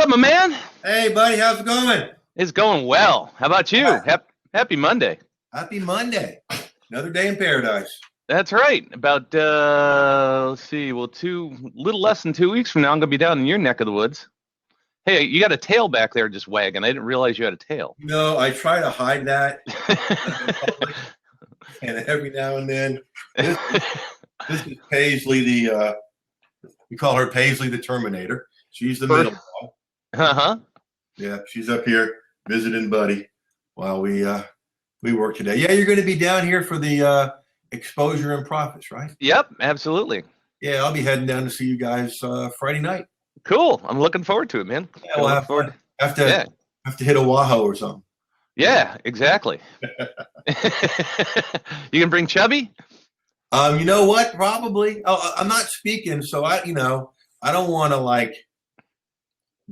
up, my man? Hey, buddy, how's it going? It's going well. How about you? Happy Monday. Happy Monday. Another day in paradise. That's right. About let's see, little less than 2 weeks from now, I'm gonna be down in your neck of the woods. Hey, you got a tail back there just wagging. I didn't realize you had a tail. I try to hide that, and every now and then, this is Paisley, we call her Paisley the Terminator. She's the middle dog. Uh-huh. Yeah, she's up here visiting Buddy while we work today. Yeah, you're going to be down here for the exposure and profits, right? Yep, absolutely. Yeah, I'll be heading down to see you guys Friday night. Cool. I'm looking forward to it, man. Yeah, we'll have to hit Oahu or something. Yeah, exactly. You can bring Chubby? You know what? Probably. Oh, I'm not speaking, so I don't want to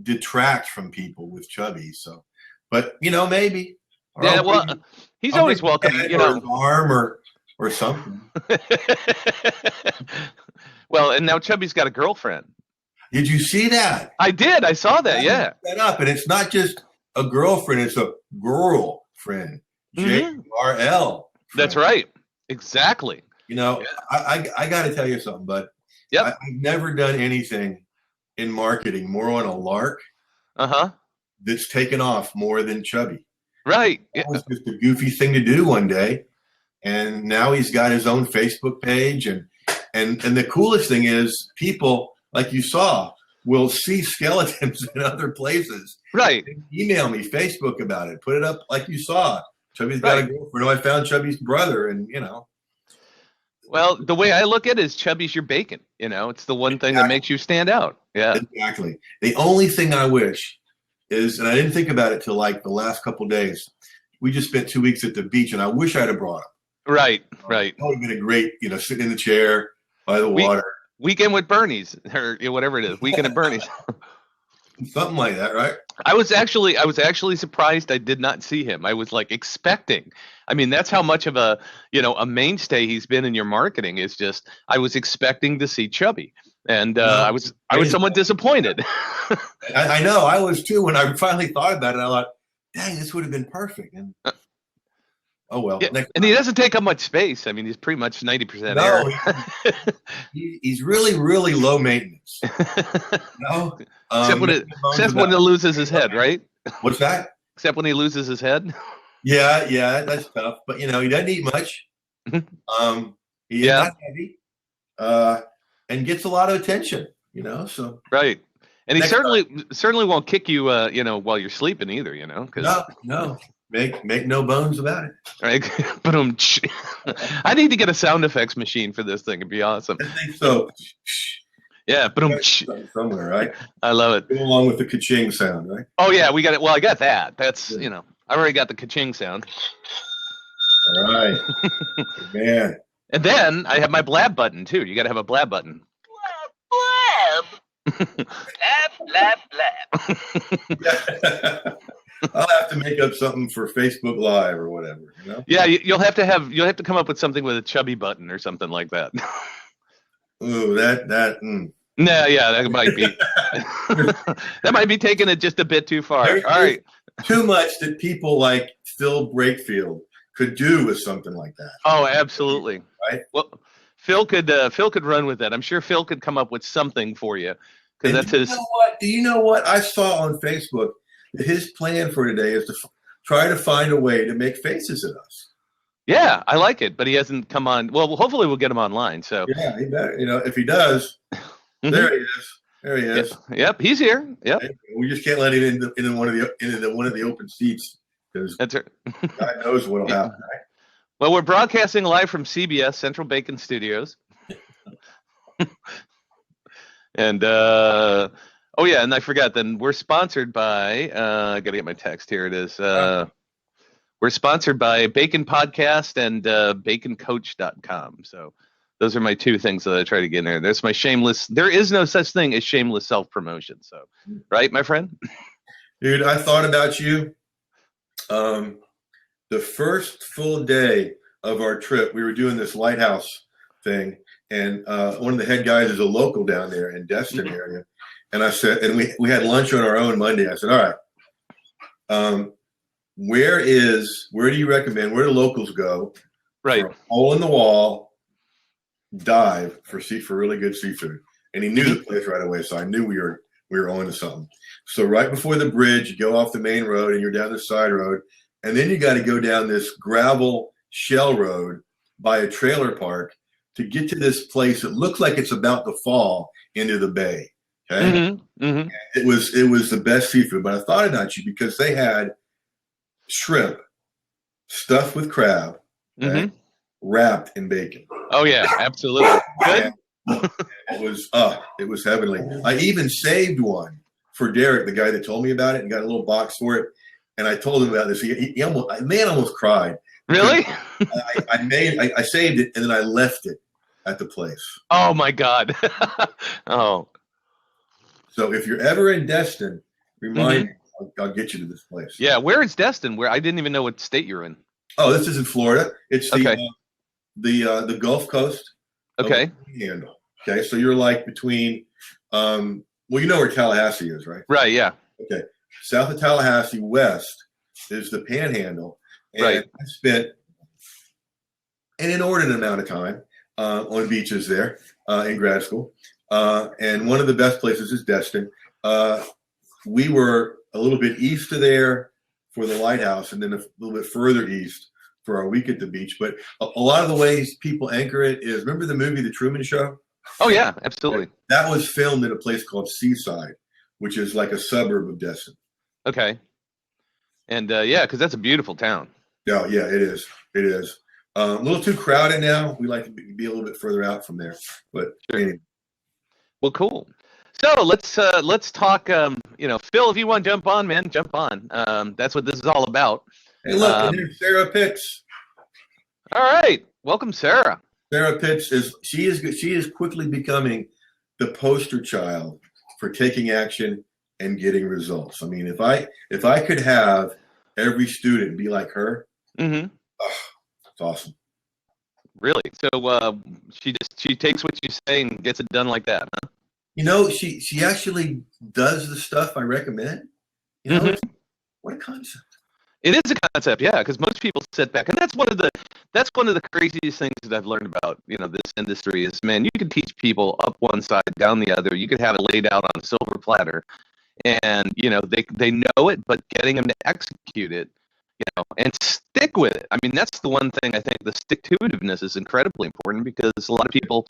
detract from people with Chubby. So, but maybe. Yeah, well, he's always welcome. Or his arm or something. Well, and now Chubby's got a girlfriend. Did you see that? I did. I saw that. Yeah. Set up, and it's not just a girlfriend; it's a girlfriend. JRL. That's right. Exactly. I got to tell you something, bud. Yep. I've never done anything in marketing more on a lark. That's taken off more than Chubby. Right. That was just a goofy thing to do one day, and now he's got his own Facebook page, and the coolest thing is people, like you saw, will see skeletons in other places. Right. Email me, Facebook about it. Put it up like you saw. Chubby's got a girlfriend. I found Chubby's brother, and Well, the way I look at it is Chubby's your bacon. It's the one thing that makes you stand out. Yeah. Exactly. The only thing I wish is, and I didn't think about it till the last couple of days, we just spent 2 weeks at the beach, and I wish I'd have brought him. Right. That would have been a great, sitting in the chair by the water. Weekend with Bernie's, or whatever it is. Weekend at Bernie's. Something like that, right? I was actually surprised I did not see him. I was expecting. I mean, that's how much of a mainstay he's been in your marketing. Is just I was expecting to see Chubby, and I was somewhat disappointed. I know, I was too. When I finally thought about it, I thought, dang, this would have been perfect. And oh well. Yeah, and he doesn't take up much space. I mean, he's pretty much 90% air. He's really, really low maintenance. Except when he loses his head, right? What's that? Except when he loses his head. Yeah, that's tough. But he doesn't eat much. He's not heavy, and gets a lot of attention. So right. And he certainly won't kick you, while you're sleeping either. No. Make no bones about it. Right. But I need to get a sound effects machine for this thing. It'd be awesome. I think so. Yeah, but somewhere, right? I love it. Go along with the ka-ching sound, right? Oh yeah, we got it. Well, I got that. That's I already got the ka-ching sound. All right, man. And then I have my Blab button too. You got to have a Blab button. Blab. Blab, blab. I'll have to make up something for Facebook Live or whatever. Yeah, you'll have to come up with something with a Chubby button or something like that. Ooh, that. No, yeah, that might be. That might be taking it just a bit too far. All right. Too much that people like Phil Brakefield could do with something like that. Oh, absolutely. Right. Well, Phil could run with that. I'm sure Phil could come up with something for you because that's his. Do you know what I saw on Facebook? His plan for today is to try to find a way to make faces at us. Yeah, I like it, but he hasn't come on. Well, hopefully we'll get him online. So yeah, he better. If he does, there he is. There he is. Yep, he's here. Yep. We just can't let him into one of the open seats because that's right. God knows what'll happen. Right? Well, we're broadcasting live from CBS Central Bacon Studios, and oh yeah, and I forgot. Then we're sponsored by. I gotta get my text here. It is. We're sponsored by Bacon Podcast and baconcoach.com. So those are my two things that I try to get in there. There's my shameless. There is no such thing as shameless self-promotion. So, right, my friend? Dude, I thought about you. The first full day of our trip, we were doing this lighthouse thing. And one of the head guys is a local down there in Destin area. And I said, and we had lunch on our own Monday. I said, all right, where do you recommend, where do locals go Right. for a hole in the wall dive for really good seafood? And he knew the place right away, so I knew we were on to something. So right before the bridge, you go off the main road and you're down the side road, and then you got to go down this gravel shell road by a trailer park to get to this place. It looks like it's about to fall into the bay. Okay, It was the best seafood, but I thought about you because they had shrimp stuffed with crab, wrapped in bacon. Oh yeah, absolutely. Good. It was heavenly. I even saved one for Derek, the guy that told me about it, and got a little box for it. And I told him about this. He almost cried. Really? I saved it and then I left it at the place. Oh my God. Oh. So if you're ever in Destin, remind me. I'll get you to this place. Yeah, where is Destin? Where I didn't even know what state you're in. Oh, this is in Florida. It's the Gulf Coast. Okay. Panhandle. Okay, so you're like between, well, you know where Tallahassee is, right? Right. Yeah. Okay. South of Tallahassee, west is the Panhandle, and right. I spent an inordinate amount of time on beaches there in grad school, and one of the best places is Destin. We were a little bit east of there for the lighthouse, and then a little bit further east for our week at the beach. But a lot of the ways people anchor it is, remember the movie The Truman Show? Oh, yeah, absolutely. That was filmed in a place called Seaside, which is like a suburb of Destin. Okay. And yeah, because that's a beautiful town. Yeah, it is. It is. A little too crowded now. We like to be a little bit further out from there. But anyway. Well, cool. So let's talk. Phil, if you want to jump on, man, jump on. That's what this is all about. Hey, look, and here's Sarah Pitts. All right, welcome, Sarah. Sarah Pitts she is quickly becoming the poster child for taking action and getting results. I mean, if I could have every student be like her, it's awesome. Really? So she takes what you say and gets it done like that, huh? You know, she actually does the stuff I recommend. You know, what a concept. It is a concept, yeah, because most people sit back, and that's one of the craziest things that I've learned about this industry is, man, you can teach people up one side, down the other. You could have it laid out on a silver platter, and they know it, but getting them to execute it, and stick with it. I mean, that's the one thing I think the stick-to-itiveness is incredibly important because a lot of people,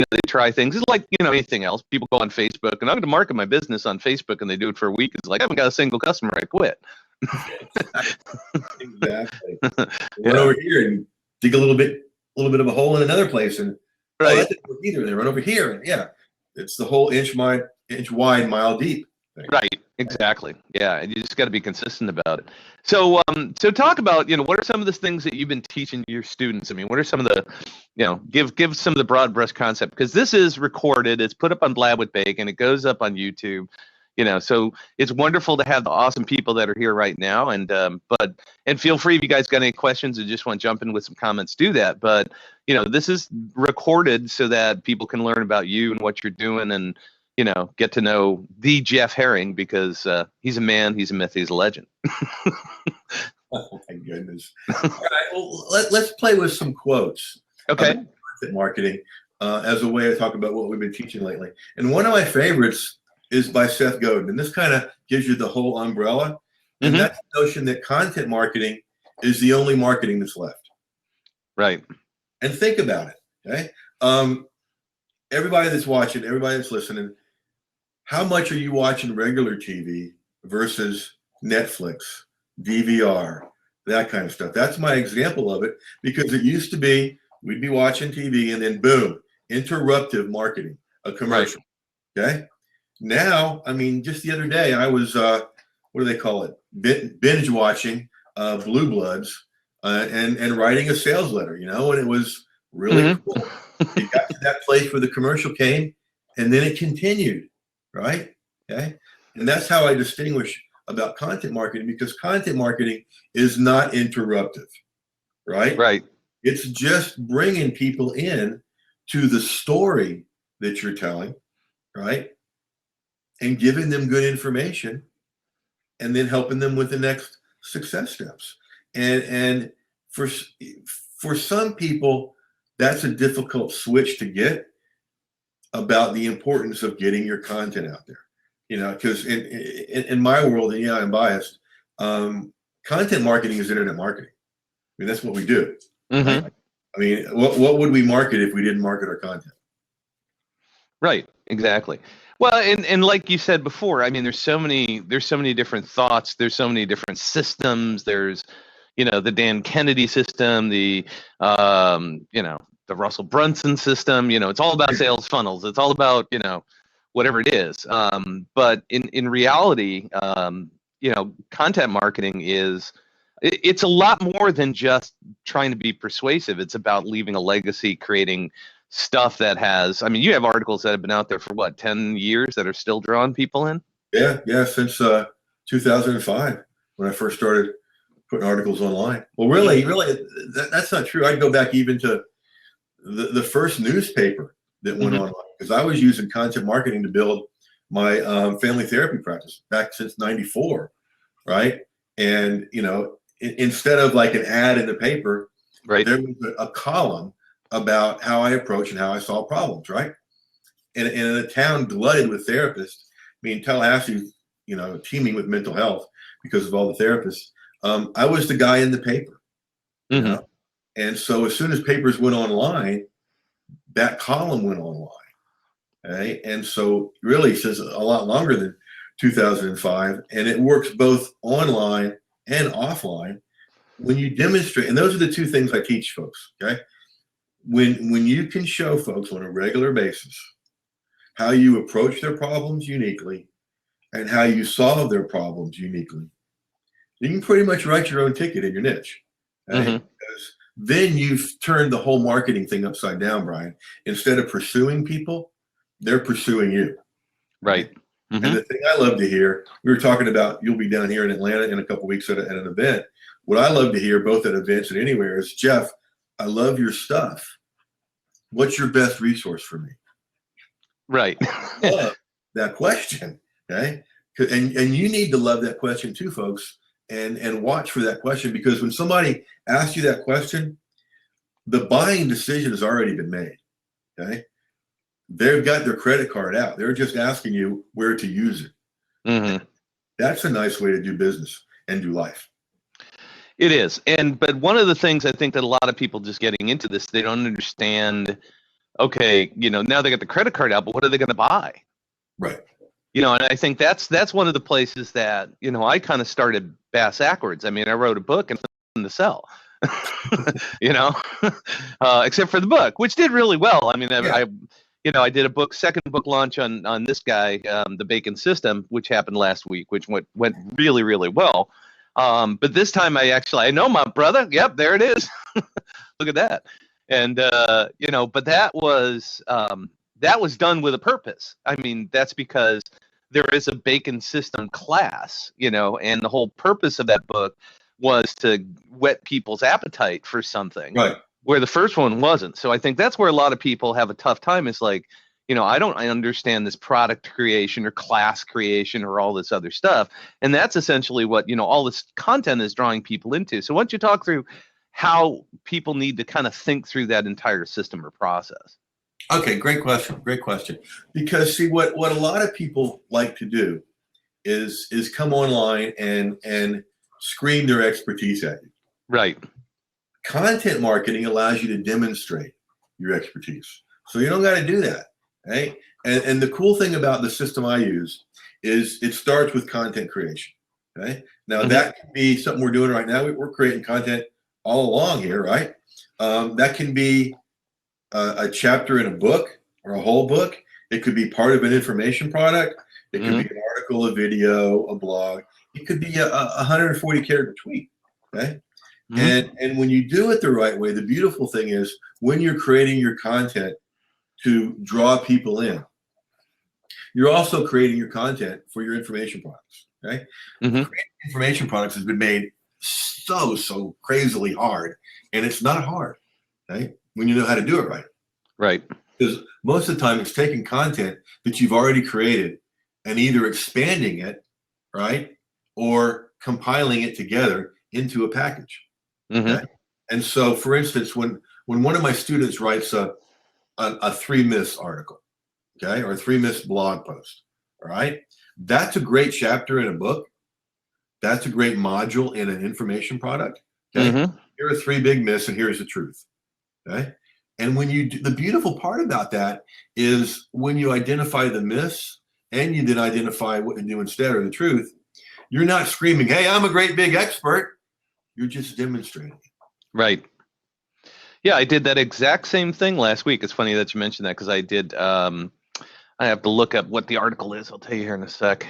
they try things. It's like, anything else. People go on Facebook, and I'm going to market my business on Facebook, and they do it for a week. It's like, I haven't got a single customer. I quit. Exactly. Run over here and dig a little bit of a hole in another place, and that didn't work either. They run over here, and yeah, it's the whole inch wide, mile deep thing. Right. Exactly. Yeah, and you just got to be consistent about it. So, talk about what are some of the things that you've been teaching your students? I mean, what are some of the give some of the broad brush concept, because this is recorded, it's put up on Blab with Bacon, it goes up on YouTube. So it's wonderful to have the awesome people that are here right now. And feel free if you guys got any questions or just want to jump in with some comments, do that. But, this is recorded so that people can learn about you and what you're doing and, get to know the Jeff Herring because he's a man, he's a myth, he's a legend. Oh, my goodness. All right, well, let's play with some quotes. Okay. Content marketing as a way to talk about what we've been teaching lately. And one of my favorites is by Seth Godin. And this kind of gives you the whole umbrella. And that's the notion that content marketing is the only marketing that's left. Right. And think about it. Okay. Everybody that's watching, everybody that's listening, how much are you watching regular TV versus Netflix, DVR, that kind of stuff? That's my example of it, because it used to be we'd be watching TV and then boom, interruptive marketing, a commercial. Right. Okay. Now, I mean, just the other day, I was, what do they call it? Binge watching Blue Bloods and writing a sales letter, and it was really cool. It got to that place where the commercial came and then it continued, right? Okay. And that's how I distinguish about content marketing, because content marketing is not interruptive, right? Right. It's just bringing people in to the story that you're telling, right? and giving them good information, and then helping them with the next success steps. And for some people, that's a difficult switch to get about the importance of getting your content out there. Because in my world, and yeah, I'm biased, content marketing is internet marketing. I mean, that's what we do. Mm-hmm. Right? I mean, what would we market if we didn't market our content? Right. Exactly. Well, and like you said before, I mean, there's so many different thoughts. There's so many different systems. There's, the Dan Kennedy system, the Russell Brunson system. It's all about sales funnels. It's all about, whatever it is. But in reality, content marketing it's a lot more than just trying to be persuasive. It's about leaving a legacy, creating stuff that has, I mean, you have articles that have been out there for 10 years that are still drawing people in? Yeah, since 2005, when I first started putting articles online. Well, really, that's not true. I'd go back even to the first newspaper that went online, because I was using content marketing to build my family therapy practice back since '94, right? And, instead of like an ad in the paper, right, there was a column about how I approach and how I solve problems, right? And in a town glutted with therapists, I mean, Tallahassee, teeming with mental health because of all the therapists. I was the guy in the paper, and so as soon as papers went online, that column went online, right? And so really, since a lot longer than 2005, and it works both online and offline. When you demonstrate, and those are the two things I teach folks, okay? When you can show folks on a regular basis how you approach their problems uniquely and how you solve their problems uniquely, you can pretty much write your own ticket in your niche. Right? Because then you've turned the whole marketing thing upside down, Brian. Instead of pursuing people, they're pursuing you. Right. And the thing I love to hear, we were talking about, you'll be down here in Atlanta in a couple of weeks at an event. What I love to hear, both at events and anywhere, is, Jeff, I love your stuff. What's your best resource for me? Right. Love that question. Okay. And you need to love that question too, folks, and watch for that question, because when somebody asks you that question, the buying decision has already been made. Okay. They've got their credit card out. They're just asking you where to use it. That's a nice way to do business and do life. It is. But one of the things I think that a lot of people just getting into this, they don't understand, okay, now they got the credit card out, but what are they going to buy? Right. And I think that's one of the places that, I kind of started bass backwards. I mean, I wrote a book and to sell, except for the book, which did really well. I mean, I did a second book launch on this guy, The Bacon System, which happened last week, which went really, really well. But this time I know my brother. Yep, there it is. Look at that. And, but that was done with a purpose. I mean, that's because there is a Bacon System class, and the whole purpose of that book was to whet people's appetite for something. Right. Where the first one wasn't. So I think that's where a lot of people have a tough time, is like, I understand this product creation or class creation or all this other stuff. And that's essentially what, all this content is drawing people into. So why don't you talk through how people need to kind of think through that entire system or process? Okay, great question. Because see, what a lot of people like to do is come online and scream their expertise at you. Right. Content marketing allows you to demonstrate your expertise. So you don't got to do that, right? And the cool thing about the system I use is it starts with content creation, okay? Now that can be something we're doing right now. We're creating content all along here, right? That can be a chapter in a book or a whole book. It could be part of an information product. It could be an article, a video, a blog. It could be a 140 character tweet, okay? And when you do it the right way, the beautiful thing is when you're creating your content to draw people in, you're also creating your content for your information products. Okay. Creating information products has been made so crazily hard, and it's not hard, okay, when you know how to do it right. Right. Because most of the time it's taking content that you've already created and either expanding it, right, or compiling it together into a package. Okay? And so, for instance, when one of my students writes a 3 myths article, okay, or a 3 myths blog post, all right, that's a great chapter in a book. That's a great module in an information product. Okay, here are 3 big myths, and here's the truth. Okay, and when you do, the beautiful part about that is when you identify the myths and you then identify what to do instead or the truth, you're not screaming, "Hey, I'm a great big expert." You're just demonstrating. Right. Yeah, I did that exact same thing last week. It's funny that you mentioned that because I did. I have to look up what the article is. I'll tell you here in a sec.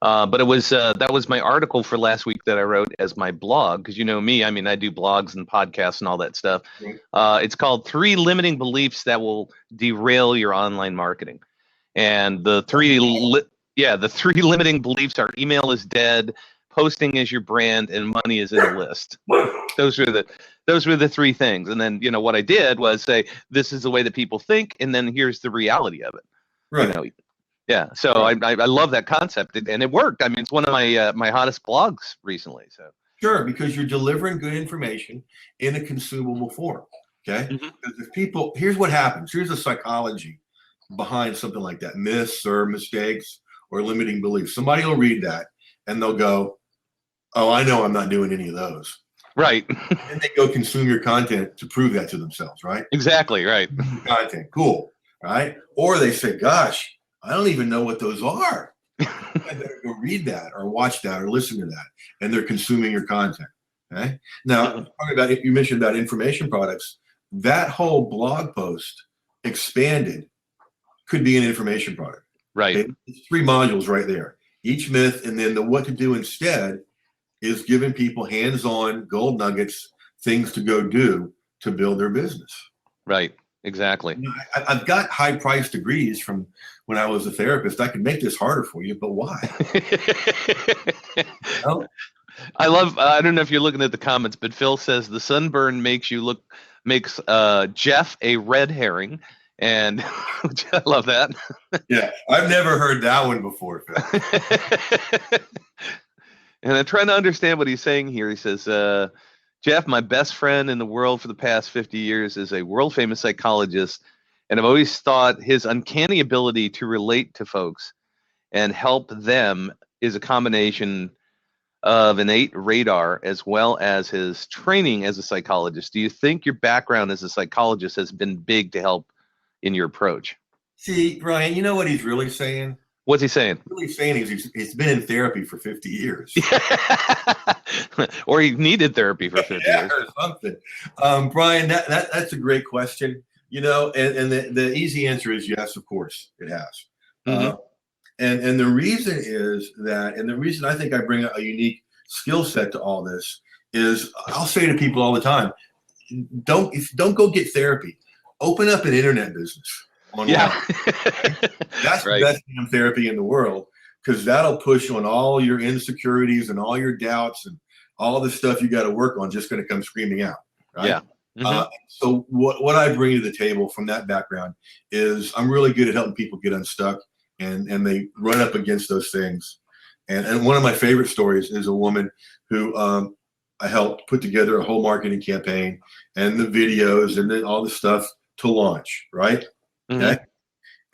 But it was that was my article for last week that I wrote as my blog, because you know me, I mean, I do blogs and podcasts and all that stuff. It's called 3 Limiting Beliefs That Will Derail Your Online Marketing. And the 3 limiting beliefs are: email is dead, posting is your brand, and money is in a list. Those were the 3 things. And then, you know, what I did was say, this is the way that people think, and then here's the reality of it. Right. You know, yeah, so I love that concept, and it worked. I mean, it's one of my my hottest blogs recently. So sure, because you're delivering good information in a consumable form. Okay, because if people, here's what happens. Here's the psychology behind something like that: myths or mistakes or limiting beliefs. Somebody will read that and they'll go, "Oh, I know I'm not doing any of those." Right. And they go consume your content to prove that to themselves. Right. Exactly. Right. Content, cool. Right. Or they say, "Gosh, I don't even know what those are. I better go read that or watch that or listen to that." And they're consuming your content. Okay. Now, talking about, you mentioned about information products, that whole blog post expanded could be an information product. Right. Okay? It's 3 modules right there. Each myth, and then the what to do instead is giving people hands-on gold nuggets, things to go do to build their business. Right. Exactly. You know, I've got high-priced degrees from when I was a therapist. I can make this harder for you, but why? You know? I don't know if you're looking at the comments, but Phil says the sunburn makes Jeff a red herring, and I love that. Yeah, I've never heard that one before, Phil. And I'm trying to understand what he's saying here. He says, Jeff, my best friend in the world for the past 50 years, is a world-famous psychologist, and I've always thought his uncanny ability to relate to folks and help them is a combination of innate radar as well as his training as a psychologist. Do you think your background as a psychologist has been big to help in your approach? See, Brian, you know what he's really saying? What's he saying? What he's saying is he's been in therapy for 50 years. Or he needed therapy for 50 years. Or something. Brian, that's a great question. You know, and the easy answer is yes, of course, it has. And the reason is that, and the reason I think I bring a unique skill set to all this is, I'll say to people all the time, don't go get therapy. Open up an internet business online. Yeah. That's right. The best damn therapy in the world, because that'll push on all your insecurities and all your doubts, and all the stuff you got to work on just going to come screaming out. Right? Yeah. So what I bring to the table from that background is I'm really good at helping people get unstuck, and they run up against those things. And one of my favorite stories is a woman who I helped put together a whole marketing campaign and the videos and then all the stuff to launch, right? Okay.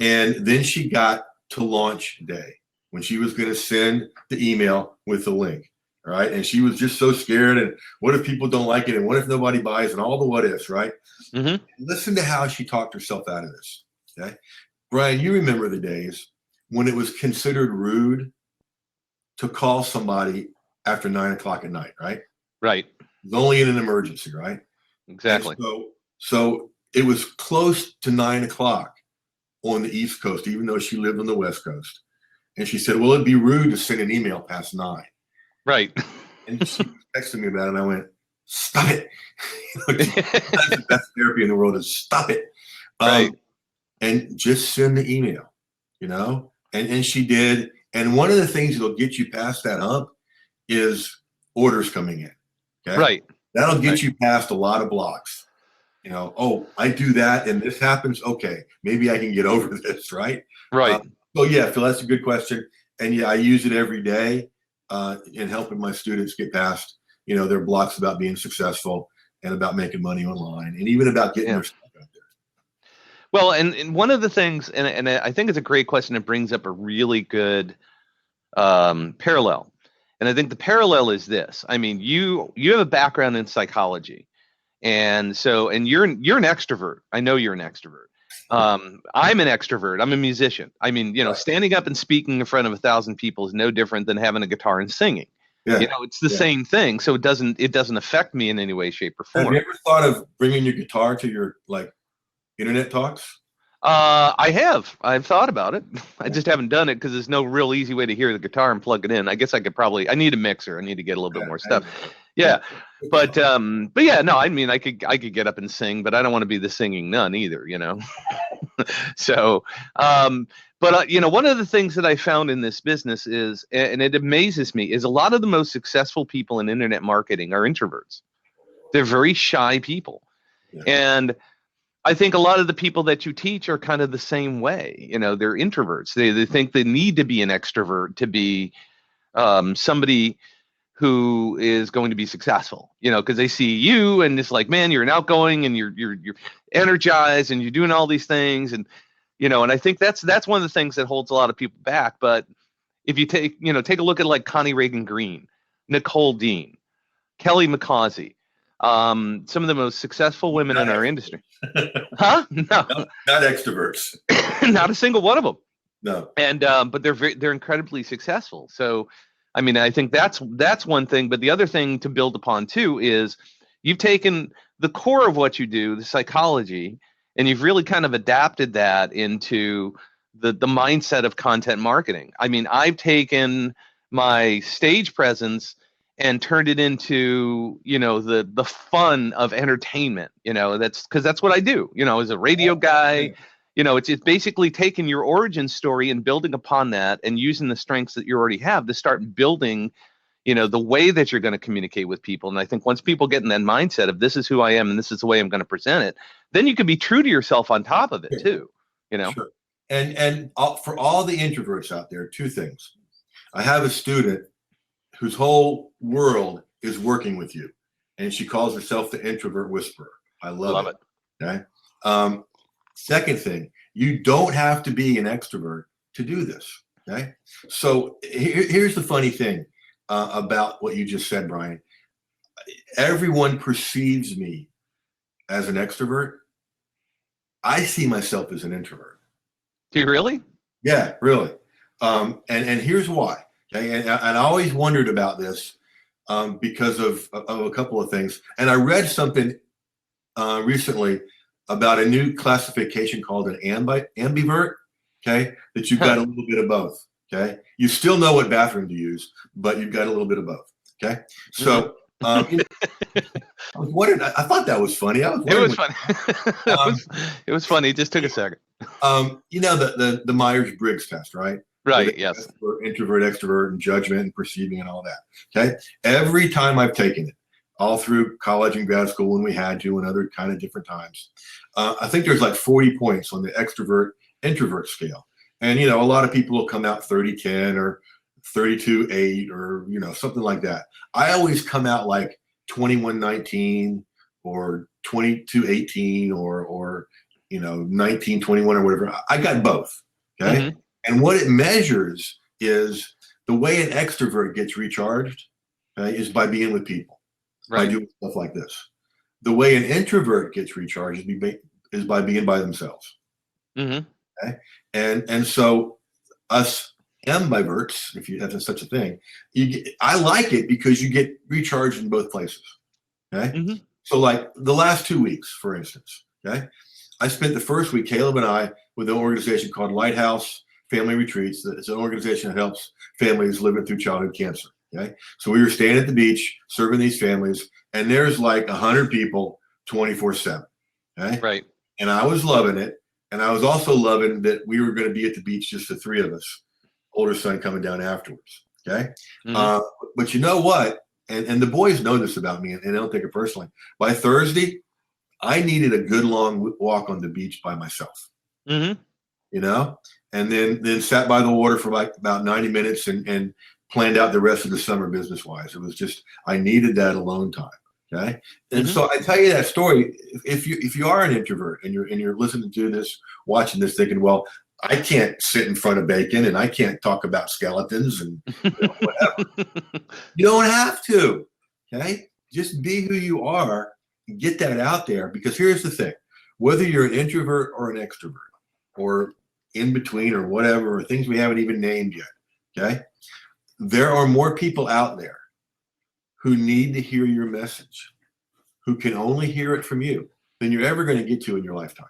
And then she got to launch day when she was going to send the email with the link. All right. And she was just so scared. And what if people don't like it? And what if nobody buys? And all the what ifs, right? Listen to how she talked herself out of this. Okay. Brian, you remember the days when it was considered rude to call somebody after 9 o'clock at night, right? Right. It was only in an emergency, right? Exactly. So it was close to 9 o'clock on the East Coast, even though she lived on the West Coast. And she said, well, it'd be rude to send an email past 9. Right. And she texted me about it, and I went, stop it. That's the best therapy in the world, is stop it. Right. And just send the email, you know? And she did. And one of the things that'll get you past that hump is orders coming in. Okay? Right. That'll get you past a lot of blocks. You know, oh, I do that and this happens. Okay, maybe I can get over this, right? Right. Oh yeah, Phil, that's a good question. And yeah, I use it every day in helping my students get past, their blocks about being successful and about making money online and even about getting Yeah. their stuff out there. Well, and one of the things, and I think it's a great question. It brings up a really good parallel, and I think the parallel is this. I mean, you have a background in psychology, and you're an extrovert. I know you're an extrovert. I'm an extrovert. I'm a musician. I mean, Right. standing up and speaking in front of 1,000 people is no different than having a guitar and singing. Yeah. It's the same thing. So it doesn't affect me in any way, shape, or form. Have you ever thought of bringing your guitar to your internet talks? I've thought about it. I just haven't done it because there's no real easy way to hear the guitar and plug it in. I guess I could probably. I need a mixer. I need to get a little bit more stuff. Yeah, but yeah, no. I mean, I could get up and sing, but I don't want to be the singing nun either. So, one of the things that I found in this business is, and it amazes me, is a lot of the most successful people in internet marketing are introverts. They're very shy people, and I think a lot of the people that you teach are kind of the same way. They're introverts. They think they need to be an extrovert to be somebody who is going to be successful. Because they see you and it's like, man, you're an outgoing and you're energized and you're doing all these things, and and I think that's one of the things that holds a lot of people back. But if you take a look at like Connie Reagan Green, Nicole Dean, Kelly McCausey, some of the most successful women in our industry. Huh? No, not extroverts. Not a single one of them. No. And but they're incredibly successful. So, I mean, I think that's one thing. But the other thing to build upon too is you've taken the core of what you do, the psychology, and you've really kind of adapted that into the mindset of content marketing. I mean, I've taken my stage presence and turned it into the fun of entertainment. That's what I do, as a radio guy. It's basically taking your origin story and building upon that and using the strengths that you already have to start building the way that you're going to communicate with people. And I think once people get in that mindset of this is who I am and this is the way I'm going to present it, then you can be true to yourself on top of it too. Sure. And for all the introverts out there, two things. I have a student whose whole world is working with you, and she calls herself the introvert whisperer. I love it. Okay. Second thing, you don't have to be an extrovert to do this. Okay. So here's the funny thing about what you just said, Brian. Everyone perceives me as an extrovert. I see myself as an introvert. Do you really? Yeah, really. And here's why. Okay? And I always wondered about this because of a couple of things. And I read something recently about a new classification called an ambivert. Okay, that you've got a little bit of both. Okay, you still know what bathroom to use, but you've got a little bit of both. Okay, so I was wondering. I thought that was funny. It was funny. It was funny. It just took a second. The Myers-Briggs test, right? Right. Yes. For introvert, extrovert, and judgment, and perceiving, and all that. Okay. Every time I've taken it, all through college and grad school when we had to, and other kind of different times, I think there's like 40 points on the extrovert introvert scale. And a lot of people will come out 30-10 or 32-8 or something like that. I always come out like 21-19 or 22-18 or 19-21 or whatever. I got both. Okay. Mm-hmm. And what it measures is the way an extrovert gets recharged is by being with people, by doing stuff like this. The way an introvert gets recharged is by being by themselves. Mm-hmm. Okay? And so us ambiverts, if you have such a thing, I like it because you get recharged in both places. Okay. Mm-hmm. So like the last 2 weeks, for instance, okay, I spent the first week, Caleb and I, with an organization called Lighthouse Family Retreats. It's an organization that helps families living through childhood cancer. Okay. So we were staying at the beach, serving these families, and there's like 100 people 24/7. Okay. Right. And I was loving it. And I was also loving that we were going to be at the beach, just the three of us, older son coming down afterwards. Okay. Mm-hmm. But you know what? And the boys know this about me, and they don't take it personally. By Thursday, I needed a good long walk on the beach by myself. Mm-hmm. and then sat by the water for like about 90 minutes and planned out the rest of the summer business wise. It was just, I needed that alone time. Okay. And so I tell you that story. If you are an introvert and you're listening to this, watching this, thinking, well, I can't sit in front of bacon and I can't talk about skeletons and whatever. You don't have to. Okay. Just be who you are and get that out there, because here's the thing, whether you're an introvert or an extrovert or in between or whatever, or things we haven't even named yet. Okay. There are more people out there who need to hear your message, who can only hear it from you, than you're ever going to get to in your lifetime.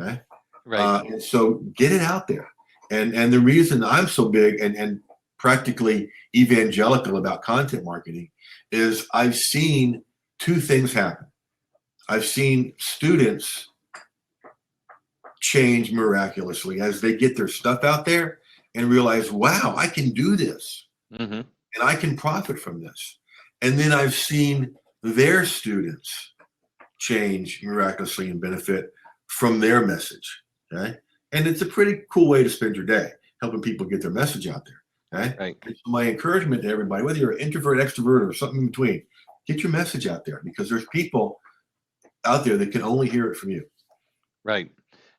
Okay. Right. And so get it out there. And the reason I'm so big and practically evangelical about content marketing is I've seen two things happen. I've seen students change miraculously as they get their stuff out there and realize, wow, I can do this and I can profit from this. And then I've seen their students change miraculously and benefit from their message. Okay. And it's a pretty cool way to spend your day, helping people get their message out there. Okay. Right. So my encouragement to everybody, whether you're an introvert, extrovert, or something in between, get your message out there, because there's people out there that can only hear it from you. Right.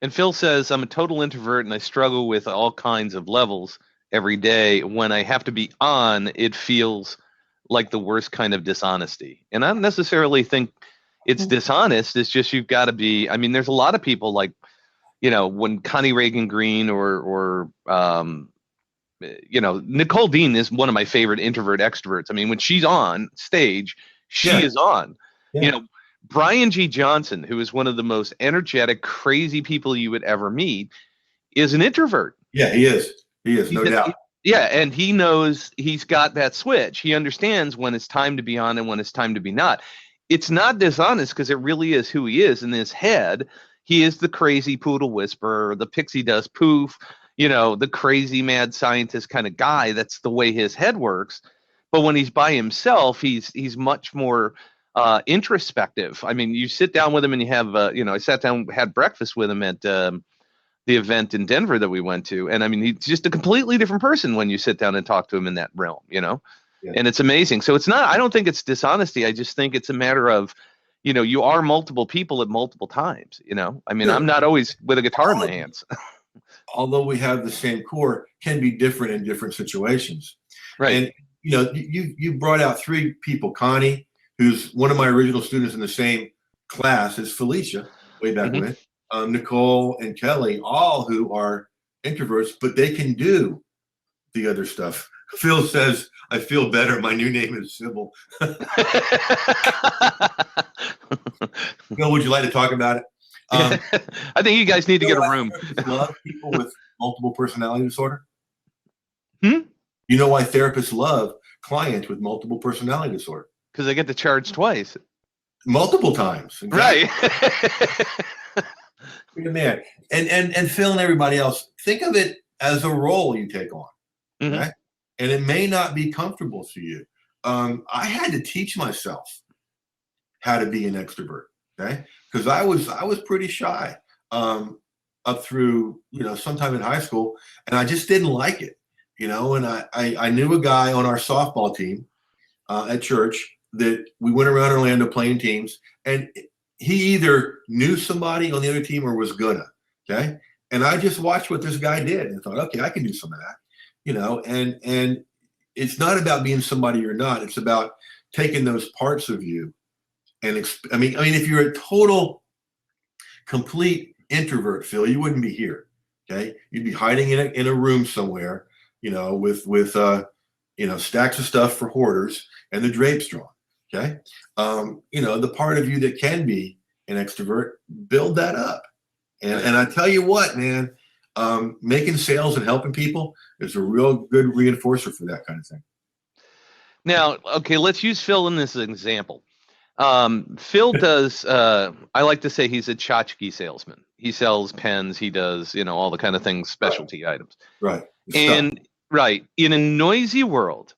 And Phil says, I'm a total introvert and I struggle with all kinds of levels every day. When I have to be on, it feels like the worst kind of dishonesty. And I don't necessarily think it's dishonest. It's just, you've got to be, I mean, there's a lot of people like, you know, when Connie Reagan Green or you know, Nicole Dean is one of my favorite introvert extroverts. I mean, when she's on stage, she is on. You know, Brian G. Johnson, who is one of the most energetic, crazy people you would ever meet, is an introvert. Yeah, he is. He is, no doubt. Yeah, and he knows he's got that switch. He understands when it's time to be on and when it's time to be not. It's not dishonest, because it really is who he is in his head. He is the crazy poodle whisperer, the pixie dust poof, you know, the crazy mad scientist kind of guy. That's the way his head works. But when he's by himself, he's much more introspective. I mean, you sit down with him and you have, you know, I sat down, had breakfast with him at the event in Denver that we went to. And I mean, he's just a completely different person when you sit down and talk to him in that realm, you know, and it's amazing. So it's not, I don't think it's dishonesty. I just think it's a matter of, you know, you are multiple people at multiple times, you know, I mean, I'm not always with a guitar in my hands. Although we have the same core, can be different in different situations. Right. And, you know, you brought out three people, Connie, who's one of my original students in the same class as Felicia way back when, Nicole and Kelly, all who are introverts, but they can do the other stuff. Phil says, I feel better. My new name is Sybil. Phil, would you like to talk about it? I think you guys need to get a room. Love people with multiple personality disorder? You know why therapists love clients with multiple personality disorder? Because they get to charge twice. Multiple times. Exactly. Right. Man. And Phil and everybody else, think of it as a role you take on. Okay? And it may not be comfortable to you. I had to teach myself how to be an extrovert. Okay. Because I was pretty shy up through, you know, sometime in high school, and I just didn't like it, you know. And I knew a guy on our softball team at church that we went around Orlando playing teams, and he either knew somebody on the other team or was gonna. Okay. And I just watched what this guy did and thought, okay, I can do some of that, you know. And it's not about being somebody you're not. It's about taking those parts of you. And I mean, if you're a total, complete introvert, Phil, you wouldn't be here. Okay, you'd be hiding in a room somewhere, you know, with you know, stacks of stuff for hoarders and the drapes drawn. Okay, you know, the part of you that can be an extrovert, build that up. And I tell you what, man, making sales and helping people is a real good reinforcer for that kind of thing. Now, okay, let's use Phil in this example. Phil does, I like to say he's a tchotchke salesman. He sells pens. He does, you know, all the kind of things, specialty items. Right. And right. In a noisy world,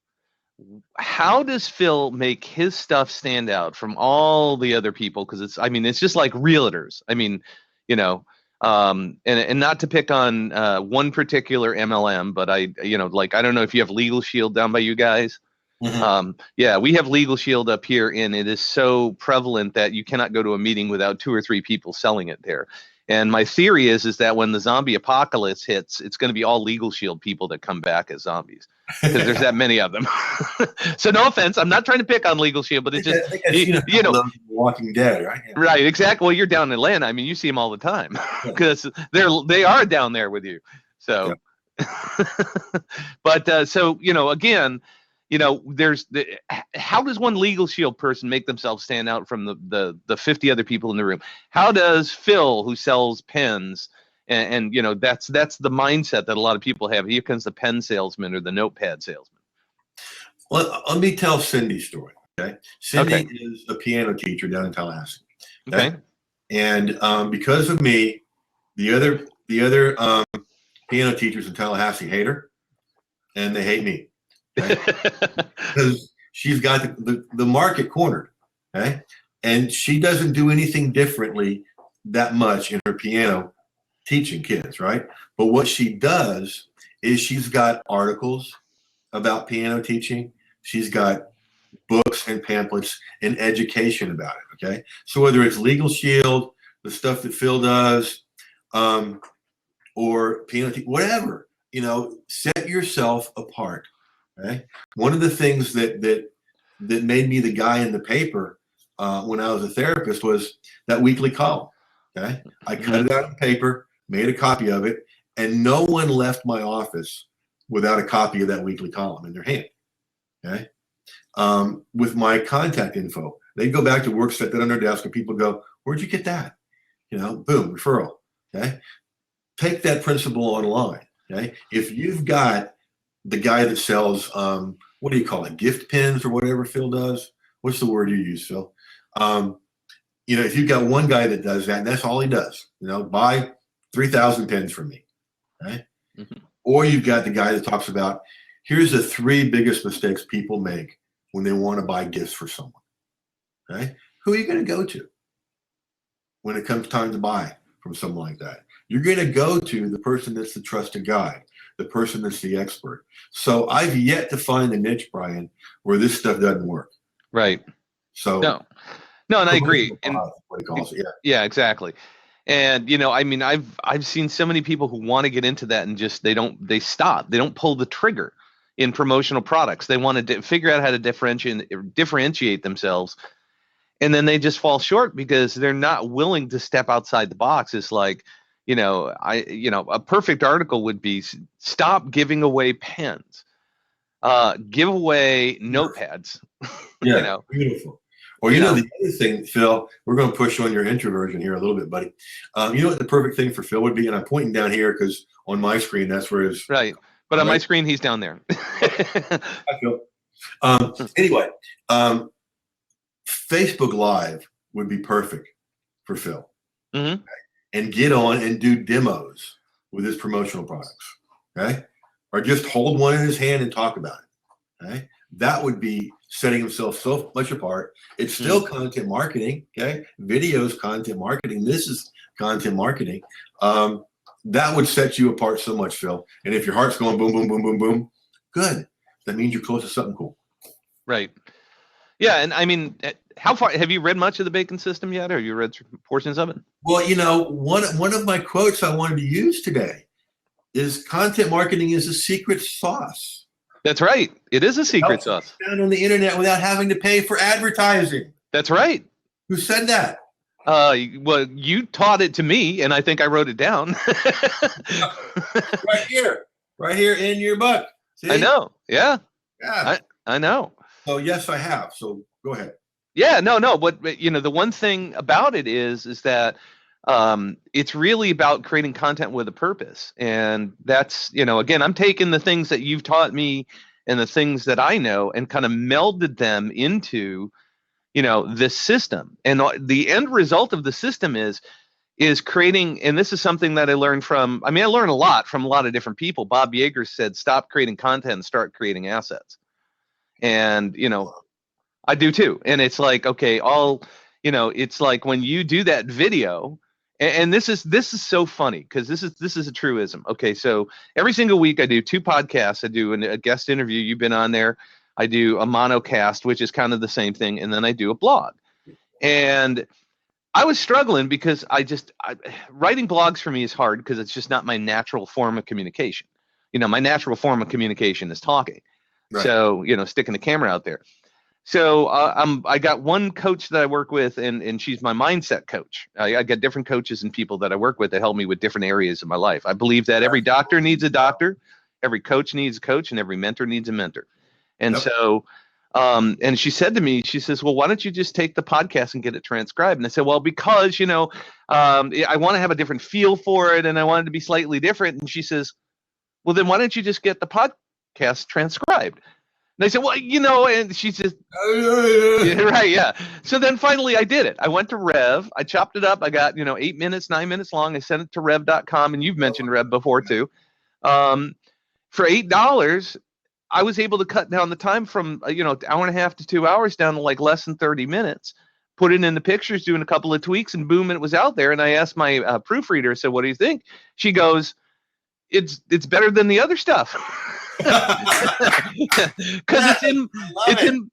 how does Phil make his stuff stand out from all the other people? Because it's just like realtors. I mean, you know, And not to pick on one particular MLM, but I don't know if you have Legal Shield down by you guys. Mm-hmm. Yeah, we have Legal Shield up here, and it is so prevalent that you cannot go to a meeting without 2 or 3 people selling it there. And my theory is that when the zombie apocalypse hits, it's going to be all Legal Shield people that come back as zombies because there's that many of them. So no offense, I'm not trying to pick on Legal Shield, but it just I think I've seen a couple of Walking Dead, right? Yeah. right, exactly. Well, you're down in Atlanta. I mean, you see them all the time because they are down there with you. So, but so again. There's how does one Legal Shield person make themselves stand out from the 50 other people in the room? How does Phil, who sells pens, and that's the mindset that a lot of people have. Here comes the pen salesman or the notepad salesman. Well, let me tell Cindy's story. Okay, Cindy is a piano teacher down in Tallahassee. Okay, and because of me, the other piano teachers in Tallahassee hate her, and they hate me. Okay? Because she's got the market cornered, okay? And she doesn't do anything differently that much in her piano teaching kids, right? But what she does is she's got articles about piano teaching. She's got books and pamphlets and education about it, okay? So whether it's Legal Shield, the stuff that Phil does, or piano whatever, set yourself apart. Okay. One of the things that made me the guy in the paper when I was a therapist was that weekly column. Okay, I cut it out of paper, made a copy of it, and no one left my office without a copy of that weekly column in their hand. Okay, with my contact info, they go back to work, set that on their desk, and people go, "Where'd you get that?" Boom, referral. Okay, take that principle online. Okay, if you've got the guy that sells, what do you call it? Gift pens or whatever Phil does. What's the word you use, Phil? If you've got one guy that does that, and that's all he does, buy 3,000 pens from me. Right? Mm-hmm. Or you've got the guy that talks about, here's the 3 biggest mistakes people make when they want to buy gifts for someone. Okay? Who are you going to go to when it comes time to buy from someone like that? You're going to go to the person that's the trusted guide, the person that's the expert. So I've yet to find a niche, Brian, where this stuff doesn't work. Right. So no, and I agree. And what he calls it, yeah, exactly. And I've seen so many people who want to get into that and just they stop. They don't pull the trigger in promotional products. They want to figure out how to differentiate themselves, and then they just fall short because they're not willing to step outside the box. It's like, a perfect article would be stop giving away pens, give away notepads. Yeah, beautiful. Or the other thing, Phil, we're going to push on your introversion here a little bit, buddy. You know what the perfect thing for Phil would be, and I'm pointing down here because on my screen that's where his right. But on my screen he's down there. Hi, Phil. Anyway, Facebook Live would be perfect for Phil. Mm-hmm. Okay? And get on and do demos with his promotional products, okay? Or just hold one in his hand and talk about it, okay? That would be setting himself so much apart. It's still content marketing, okay? Videos, content marketing. This is content marketing. That would set you apart so much, Phil. And if your heart's going boom, boom, boom, boom, boom, good. That means you're close to something cool. Right. Yeah, and I mean, how far have you read much of the Bacon System yet, or have you read portions of it? Well, one of my quotes I wanted to use today is content marketing is a secret sauce. That's right. It is a secret sauce. Found on the internet without having to pay for advertising. That's right. Who said that? Well, you taught it to me, and I think I wrote it down. right here in your book. See? I know. Yeah. Yeah. I know. So yes, I have. So go ahead. Yeah, no. But the one thing about it is that it's really about creating content with a purpose, and that's again, I'm taking the things that you've taught me and the things that I know and kind of melded them into this system, and the end result of the system is creating. And this is something that I learned from. I learned a lot from a lot of different people. Bob Yeager said, "Stop creating content and start creating assets." And I do too. And it's like, okay, it's like when you do that video And this is so funny because this is a truism. Okay, so every single week I do 2 podcasts. I do a guest interview. You've been on there. I do a monocast, which is kind of the same thing, and then I do a blog. And I was struggling because writing blogs for me is hard because it's just not my natural form of communication. My natural form of communication is talking. Right. So, sticking the camera out there. So I got one coach that I work with, and she's my mindset coach. I got different coaches and people that I work with that help me with different areas of my life. I believe that every doctor needs a doctor, every coach needs a coach, and every mentor needs a mentor. And so, and she said to me, she says, well, why don't you just take the podcast and get it transcribed? And I said, well, because, I want to have a different feel for it, and I want it to be slightly different. And she says, well, then why don't you just get the podcast transcribed? And I said, well, and she says, yeah, right, yeah. So then finally I did it. I went to Rev. I chopped it up. I got, 8 minutes, 9 minutes long. I sent it to rev.com, and you've mentioned Rev before too. For $8, I was able to cut down the time from, hour and a half to 2 hours down to like less than 30 minutes, put it in the pictures, doing a couple of tweaks, and boom, and it was out there. And I asked my proofreader, I said, what do you think? She goes, it's better than the other stuff. Because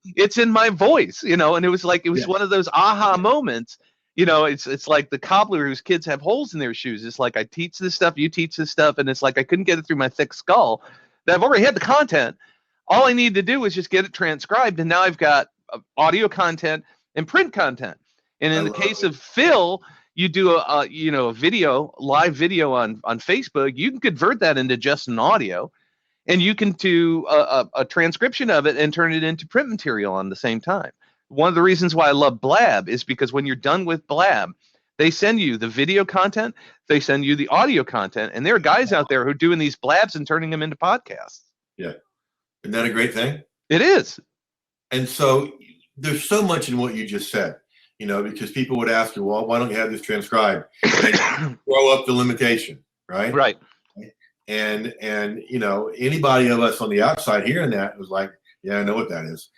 it's in my voice, and it was one of those aha moments. It's like the cobbler whose kids have holes in their shoes. It's like I teach this stuff, you teach this stuff, and it's like I couldn't get it through my thick skull. That I've already had the content. All I need to do is just get it transcribed, and now I've got audio content and print content. And in the case of Phil, you do a video, live video on Facebook. You can convert that into just an audio, and you can do a transcription of it and turn it into print material on the same time. One of the reasons why I love Blab is because when you're done with Blab, they send you the video content, they send you the audio content, and there are guys out there who are doing these Blabs and turning them into podcasts. Yeah. Isn't that a great thing? It is. And so there's so much in what you just said, because people would ask you, well, why don't you have this transcribed? And throw up the limitation, right? Right. And anybody of us on the outside hearing that was like, yeah, I know what that is.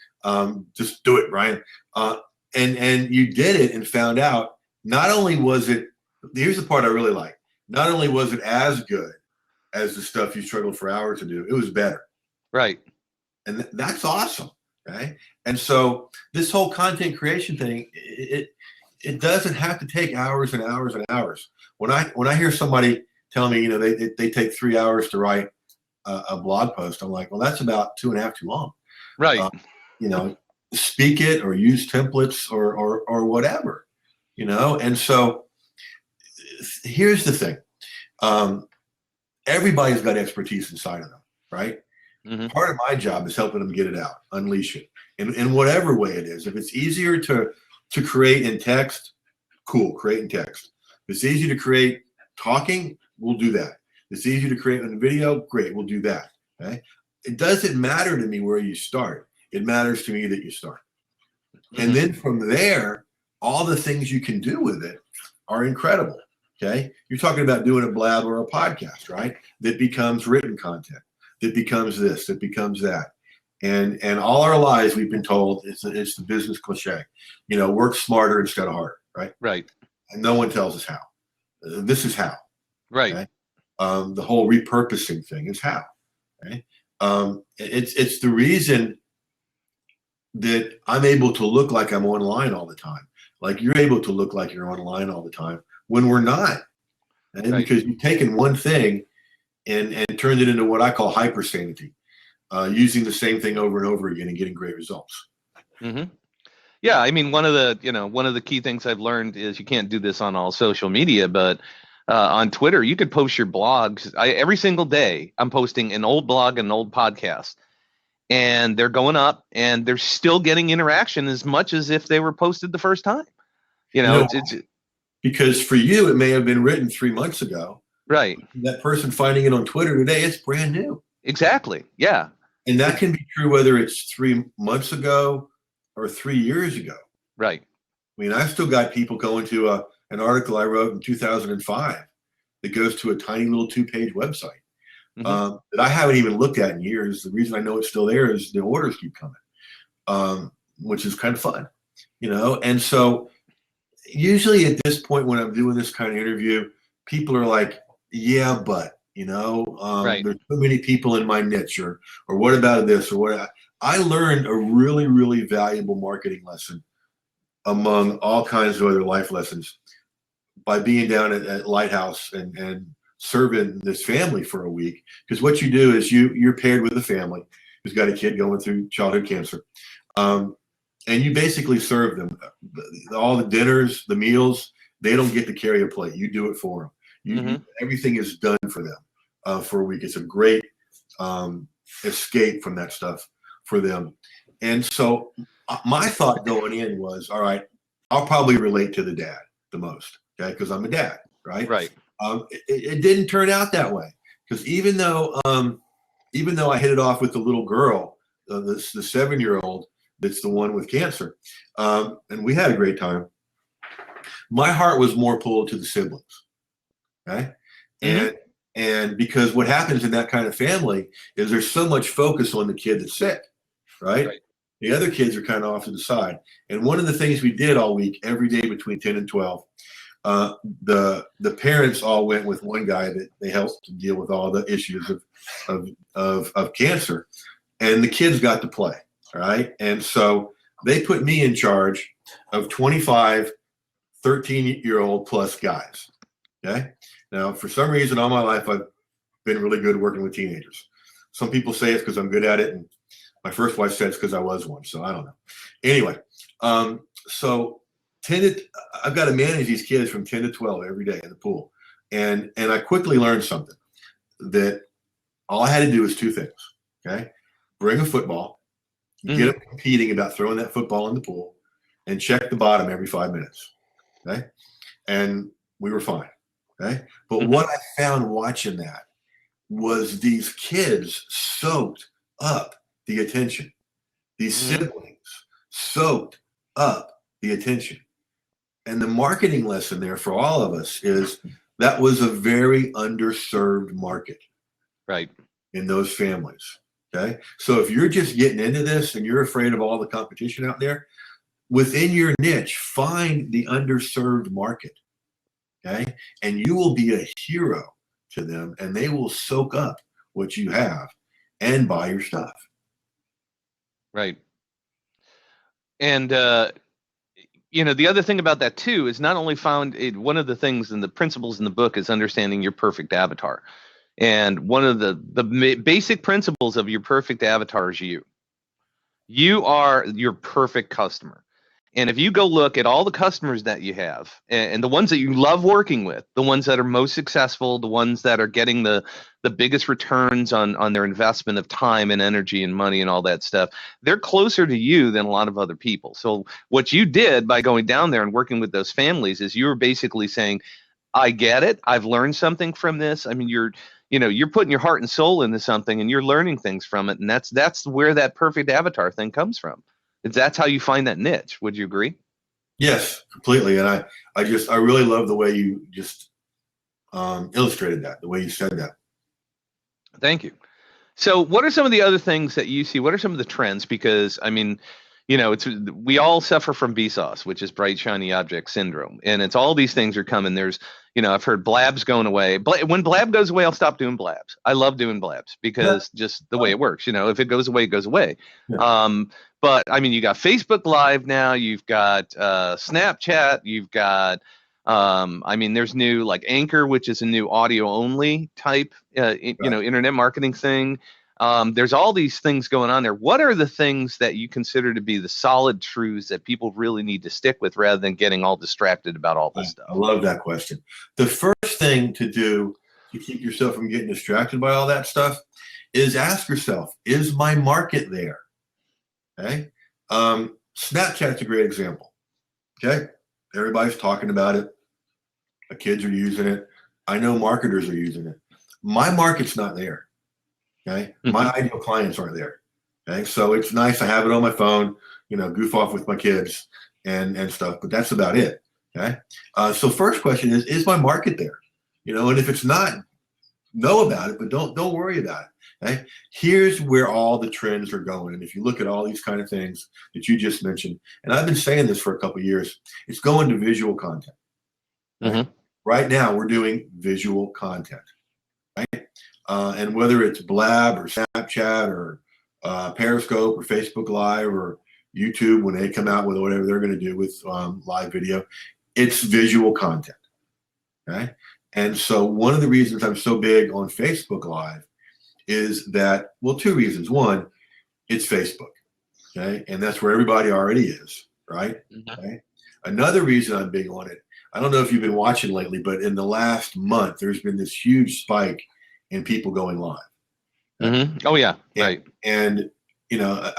Just do it, Brian. And you did it and found out not only was it, here's the part I really like, not only was it as good as the stuff you struggled for hours to do, it was better. Right. And that's awesome. Okay. And so this whole content creation thing, it doesn't have to take hours and hours and hours. When I hear somebody tell me, they take 3 hours to write a blog post, I'm like, well, that's about 2.5 too long. Right. Speak it or use templates or whatever, and so here's the thing. Everybody's got expertise inside of them, right? Mm-hmm. Part of my job is helping them get it out, unleash it in whatever way it is. If it's easier to create in text, cool, create in text. If it's easy to create talking, we'll do that. If it's easy to create on video, great, we'll do that. Okay. It doesn't matter to me where you start. It matters to me that you start. Mm-hmm. And then from there, all the things you can do with it are incredible. Okay. You're talking about doing a blab or a podcast, right? That becomes written content, that becomes this, that becomes that. And all our lives we've been told it's the business cliche, work smarter instead of harder, right? Right. And no one tells us how. This is how. Right. Okay? The whole repurposing thing is how. Okay? It's the reason that I'm able to look like I'm online all the time. Like you're able to look like you're online all the time when we're not. And right. Because you've taken one thing and turned it into what I call hypersanity, using the same thing over and over again and getting great results. Mm-hmm. Yeah, I mean, one of the key things I've learned is you can't do this on all social media, but on Twitter, you could post your blogs. Every single day, I'm posting an old blog and an old podcast, and they're going up, and they're still getting interaction as much as if they were posted the first time. It's because for you, it may have been written 3 months ago. Right. That person finding it on Twitter today, it's brand new. Exactly. Yeah. And that can be true whether it's 3 months ago or 3 years ago. Right. I mean, I've still got people going to an article I wrote in 2005 that goes to a tiny little 2-page website that I haven't even looked at in years. The reason I know it's still there is the orders keep coming, which is kind of fun, And so usually at this point when I'm doing this kind of interview, people are like, yeah, but, Right. there's so many people in my niche, or what about this, or what. I learned a really, really valuable marketing lesson among all kinds of other life lessons by being down at Lighthouse and serving this family for a week. Because what you do is you're paired with a family who's got a kid going through childhood cancer. And you basically serve them all the dinners, the meals. They don't get to carry a plate. You do it for them. Everything is done for them for a week. It's a great escape from that stuff for them. And so my thought going in was, all right, I'll probably relate to the dad the most, okay, because I'm a dad, right? Right. It didn't turn out that way, because even though I hit it off with the little girl, the 7-year-old that's the one with cancer, and we had a great time, my heart was more pulled to the siblings, okay? And because what happens in that kind of family is there's so much focus on the kid that's sick, right? The other kids are kind of off to the side. And one of the things we did all week, every day between 10 and 12, the parents all went with one guy that they helped to deal with all the issues of cancer, and the kids got to play, all right? And so they put me in charge of 25 13-year-old plus guys, okay? Now, for some reason, all my life, I've been really good working with teenagers. Some people say it's because I'm good at it, and my first wife said it's because I was one, so I don't know. Anyway, so I've got to manage these kids from 10 to 12 every day in the pool. And I quickly learned something, that all I had to do was two things, okay? Bring a football, get them competing about throwing that football in the pool, and check the bottom every 5 minutes, okay? And we were fine, okay? But what I found watching that was these kids soaked up the attention. These siblings soaked up the attention. And the marketing lesson there for all of us is that was a very underserved market, right, in those families, okay? So if you're just getting into this and you're afraid of all the competition out there, within your niche, find the underserved market, okay? And you will be a hero to them, and they will soak up what you have and buy your stuff. Right. And, the other thing about that too is not only one of the things in the principles in the book is understanding your perfect avatar. And one of the basic principles of your perfect avatar is you. You are your perfect customer. And if you go look at all the customers that you have and the ones that you love working with, the ones that are most successful, the ones that are getting the biggest returns on their investment of time and energy and money and all that stuff, they're closer to you than a lot of other people. So what you did by going down there and working with those families is you were basically saying, I get it. I've learned something from this. I mean, you're putting your heart and soul into something and you're learning things from it. And that's where that perfect avatar thing comes from. That's how you find that niche. Would you agree? Yes, completely. And I really love the way you just illustrated that, the way you said that. Thank you. So what are some of the other things that you see? What are some of the trends? Because, I mean, we all suffer from BSOS, which is bright, shiny object syndrome. And it's all these things are coming. There's, I've heard Blab's going away. When Blab goes away, I'll stop doing Blabs. I love doing Blabs because just the way it works, if it goes away, it goes away. Yeah. But I mean, you got Facebook Live now, you've got Snapchat, you've got, there's new like Anchor, which is a new audio only type, internet marketing thing. There's all these things going on there. What are the things that you consider to be the solid truths that people really need to stick with rather than getting all distracted about all this stuff? I love that question. The first thing to do to keep yourself from getting distracted by all that stuff is ask yourself, is my market there? Okay. Snapchat's a great example. Okay. Everybody's talking about it. The kids are using it. I know marketers are using it. My market's not there. Okay. My ideal clients aren't there. Okay. So it's nice to have it on my phone, goof off with my kids and stuff, but that's about it. Okay. So first question is my market there? And if it's not, know about it, but don't worry about it. Okay? Here's where all the trends are going. And if you look at all these kind of things that you just mentioned, and I've been saying this for a couple of years, it's going to visual content. Right? Mm-hmm. Right now, we're doing visual content. Right? And whether it's Blab or Snapchat or Periscope or Facebook Live or YouTube, when they come out with whatever they're going to do with live video, it's visual content. Okay? And so one of the reasons I'm so big on Facebook Live is that, well, two reasons. One, it's Facebook, okay? And that's where everybody already is, right? Mm-hmm. Okay. Another reason I'm big on it, I don't know if you've been watching lately, but in the last month, there's been this huge spike in people going live. Mm-hmm. Oh, yeah, right. And you know,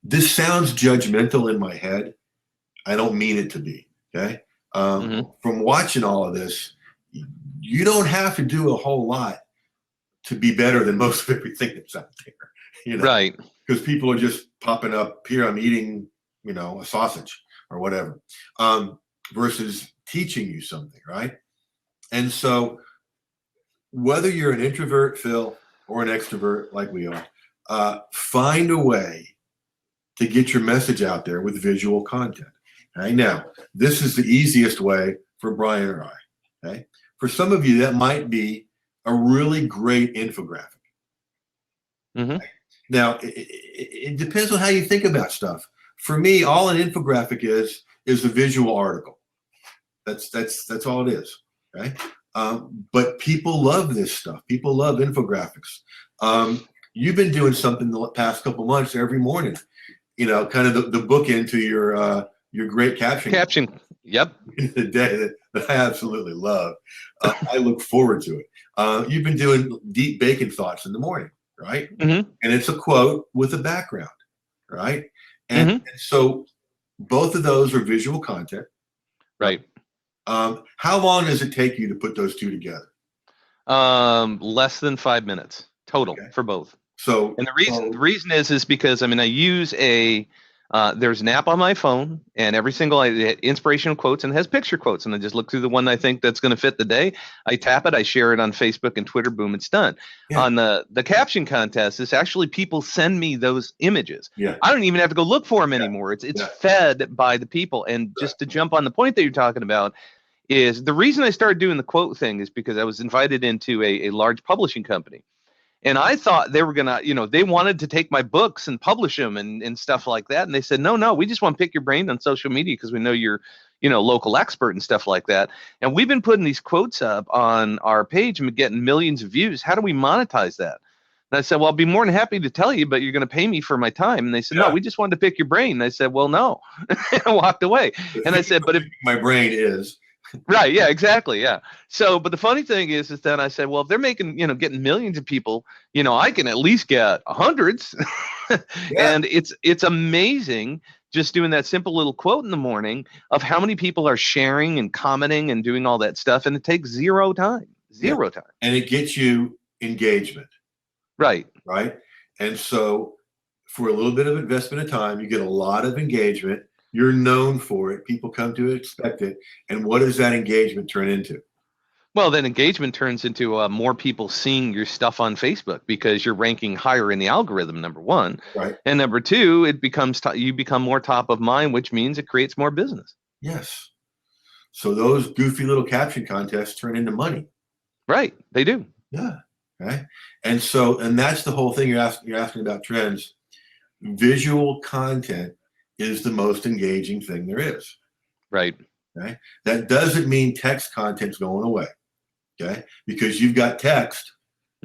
this sounds judgmental in my head. I don't mean it to be, okay? From watching all of this, you don't have to do a whole lot to be better than most of everything that's out there, you know? Right. Because people are just popping up, here I'm eating, you know, a sausage or whatever, versus teaching you something, right? And so whether you're an introvert, Phil, or an extrovert like we are, find a way to get your message out there with visual content. Okay? Now, this is the easiest way for Brian or I. Okay? For some of you, that might be a really great infographic. Mm-hmm. Now, it depends on how you think about stuff. For me, all an infographic is a visual article. That's all it is. Okay? But people love this stuff. People love infographics. You've been doing something the past couple months every morning. You know, kind of the bookend to your great caption. Yep. The day that I absolutely love. I look forward to it. You've been doing deep bacon thoughts in the morning, right? Mm-hmm. And it's a quote with a background, right? And so both of those are visual content. Right. How long does it take you to put those two together? Less than 5 minutes total for both. So, and the reason is because I use there's an app on my phone, and every single inspirational quotes, and it has picture quotes, and I just look through the one I think that's going to fit the day. I tap it, I share it on Facebook and Twitter, boom, it's done. Yeah. On the caption contest, it's actually people send me those images. Yeah. I don't even have to go look for them anymore. It's fed by the people. And just to jump on the point that you're talking about, is the reason I started doing the quote thing is because I was invited into a large publishing company. And I thought they were going to, they wanted to take my books and publish them and stuff like that. And they said, no, we just want to pick your brain on social media because we know you're, local expert and stuff like that. And we've been putting these quotes up on our page and getting millions of views. How do we monetize that? And I said, well, I'll be more than happy to tell you, but you're going to pay me for my time. And they said, no, we just wanted to pick your brain. And I said, well, no. And I walked away. And I said, but if my brain is... Right. Yeah, exactly. Yeah. So, but the funny thing is that I said, well, if they're making, getting millions of people, I can at least get hundreds. And it's amazing just doing that simple little quote in the morning of how many people are sharing and commenting and doing all that stuff. And it takes zero time. And it gets you engagement. Right. Right. And so for a little bit of investment of time, you get a lot of engagement. You're known for it. People come to expect it. And what does that engagement turn into? Well, then engagement turns into more people seeing your stuff on Facebook because you're ranking higher in the algorithm, number one. Right. And number two, it becomes you become more top of mind, which means it creates more business. Yes. So those goofy little caption contests turn into money. Right. They do. Yeah. Okay. And that's the whole thing you're asking about trends. Visual content is the most engaging thing there is. Right. Okay. That doesn't mean text content's going away. Okay. Because you've got text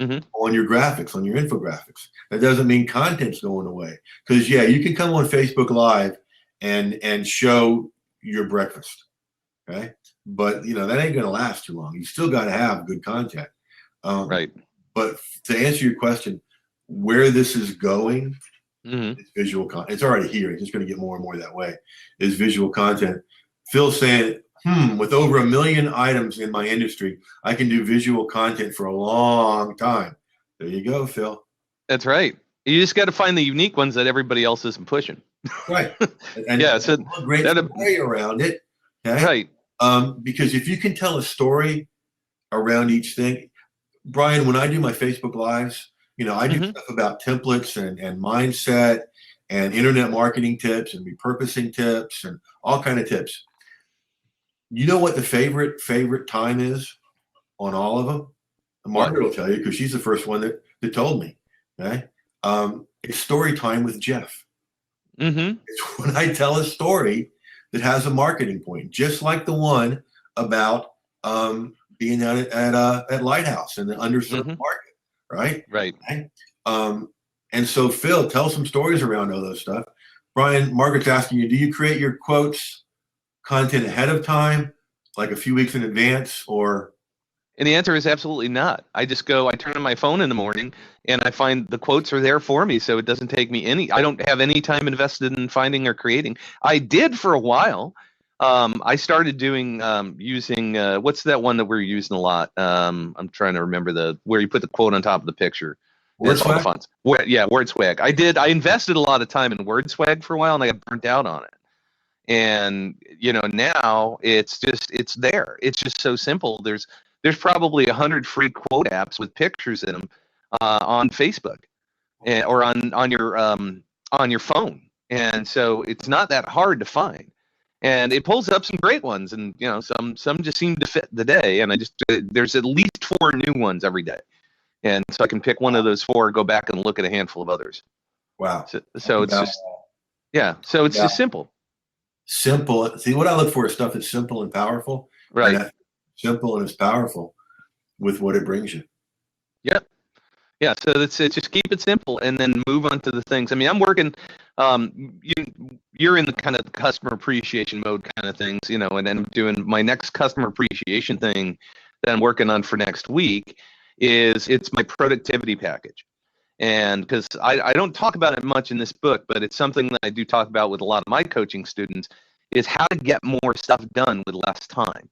on your graphics, on your infographics. That doesn't mean content's going away. Because you can come on Facebook Live and show your breakfast. Okay. But that ain't gonna last too long. You still gotta have good content. Right. But to answer your question, where this is going, it's visual content. It's already here. It's just going to get more and more that way. Is visual content. Phil's saying, with over 1 million items in my industry, I can do visual content for a long time. There you go, Phil. That's right. You just got to find the unique ones that everybody else isn't pushing. Right. And so a great story around it. Okay? Right. Because if you can tell a story around each thing, Brian, when I do my Facebook Lives, I do stuff about templates and mindset and internet marketing tips and repurposing tips and all kind of tips. You know what the favorite time is on all of them? Margaret will tell you because she's the first one that told me. Okay, it's story time with Jeff. It's when I tell a story that has a marketing point, just like the one about being out at Lighthouse in the underserved market, right? Right. Okay? And so, Phil, tell some stories around all those stuff. Brian, Margaret's asking you, do you create your quotes content ahead of time, like a few weeks in advance, or? And the answer is absolutely not. I turn on my phone in the morning and I find the quotes are there for me. So it doesn't take me I don't have any time invested in finding or creating. I did for a while. I started doing, using, what's that one that we're using a lot? I'm trying to remember where you put the quote on top of the picture. WordSwag? WordSwag. I invested a lot of time in WordSwag for a while and I got burnt out on it. And, now it's there. It's just so simple. There's probably 100 free quote apps with pictures in them on Facebook or on your phone, and so it's not that hard to find. And it pulls up some great ones, and some just seem to fit the day. And there's at least 4 new ones every day, and so I can pick one of those 4, go back and look at a handful of others. Wow! So it's just So it's just simple. Simple. See, what I look for is stuff that's simple and powerful. Right. And simple and it's powerful with what it brings you. Yep. Yeah. So that's it. Just keep it simple and then move on to the things. I mean, I'm working, you're in the kind of customer appreciation mode kind of things, and then I'm doing my next customer appreciation thing that I'm working on for next week it's my productivity package. And because I don't talk about it much in this book, but it's something that I do talk about with a lot of my coaching students is how to get more stuff done with less time.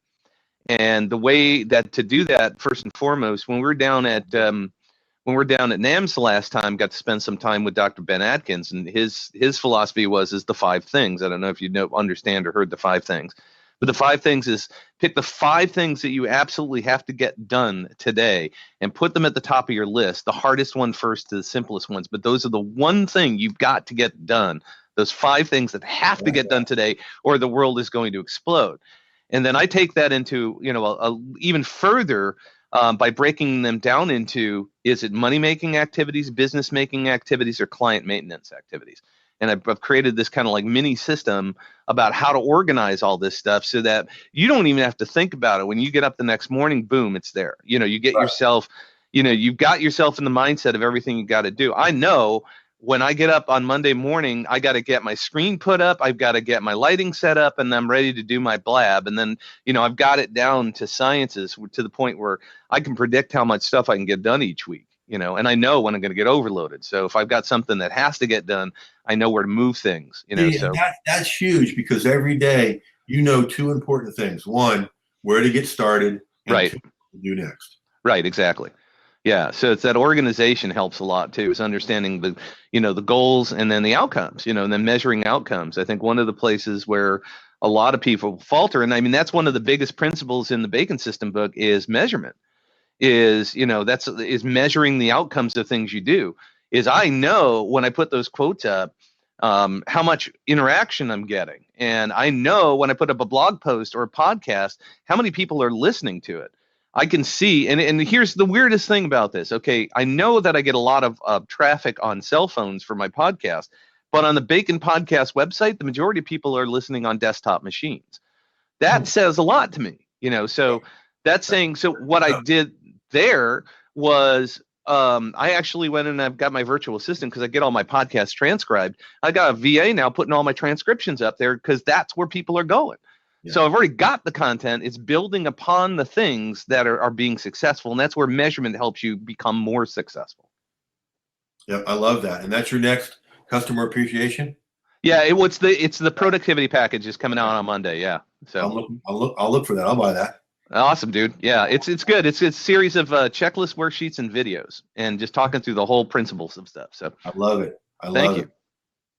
And the way that to do that, first and foremost, when we're down at NAMS the last time, got to spend some time with Dr. Ben Atkins, and his philosophy is the 5 things. I don't know if you understand or heard the 5 things, but the 5 things is pick the 5 things that you absolutely have to get done today and put them at the top of your list. The hardest one first to the simplest ones, but those are the one thing you've got to get done. Those 5 things that have to get done today, or the world is going to explode. And then I take that into, even further by breaking them down into, is it money-making activities, business-making activities, or client maintenance activities? And I've created this kind of like mini system about how to organize all this stuff so that you don't even have to think about it. When you get up the next morning, boom, it's there. You get yourself, you've got yourself in the mindset of everything you got to do. I know when I get up on Monday morning, I got to get my screen put up. I've got to get my lighting set up, and I'm ready to do my blab. And then, I've got it down to sciences to the point where I can predict how much stuff I can get done each week, and I know when I'm going to get overloaded. So if I've got something that has to get done, I know where to move things, so that's huge because every day, 2 important things. 1, where to get started. And right. 2, what to do next. Right. Exactly. Yeah, so it's that organization helps a lot too. Is understanding the goals and then the outcomes, and then measuring outcomes. I think one of the places where a lot of people falter, and I mean that's one of the biggest principles in the Bacon System book is measurement. Is measuring the outcomes of things you do. Is I know when I put those quotes up, how much interaction I'm getting, and I know when I put up a blog post or a podcast, how many people are listening to it. I can see, and here's the weirdest thing about this. Okay, I know that I get a lot of traffic on cell phones for my podcast, but on the Bacon Podcast website, the majority of people are listening on desktop machines. That says a lot to me, so that's saying, so what I did there was I actually went and I've got my virtual assistant because I get all my podcasts transcribed. I got a VA now putting all my transcriptions up there because that's where people are going. Yeah. So I've already got the content. It's building upon the things that are being successful, and that's where measurement helps you become more successful. Yeah, I love that. And that's your next customer appreciation? Yeah, it's the productivity package is coming out on Monday. Yeah, so I'll look for that. I'll buy that. Awesome, dude. Yeah, it's good. It's a series of checklist worksheets and videos, and just talking through the whole principles of stuff. So I love it. Thank you.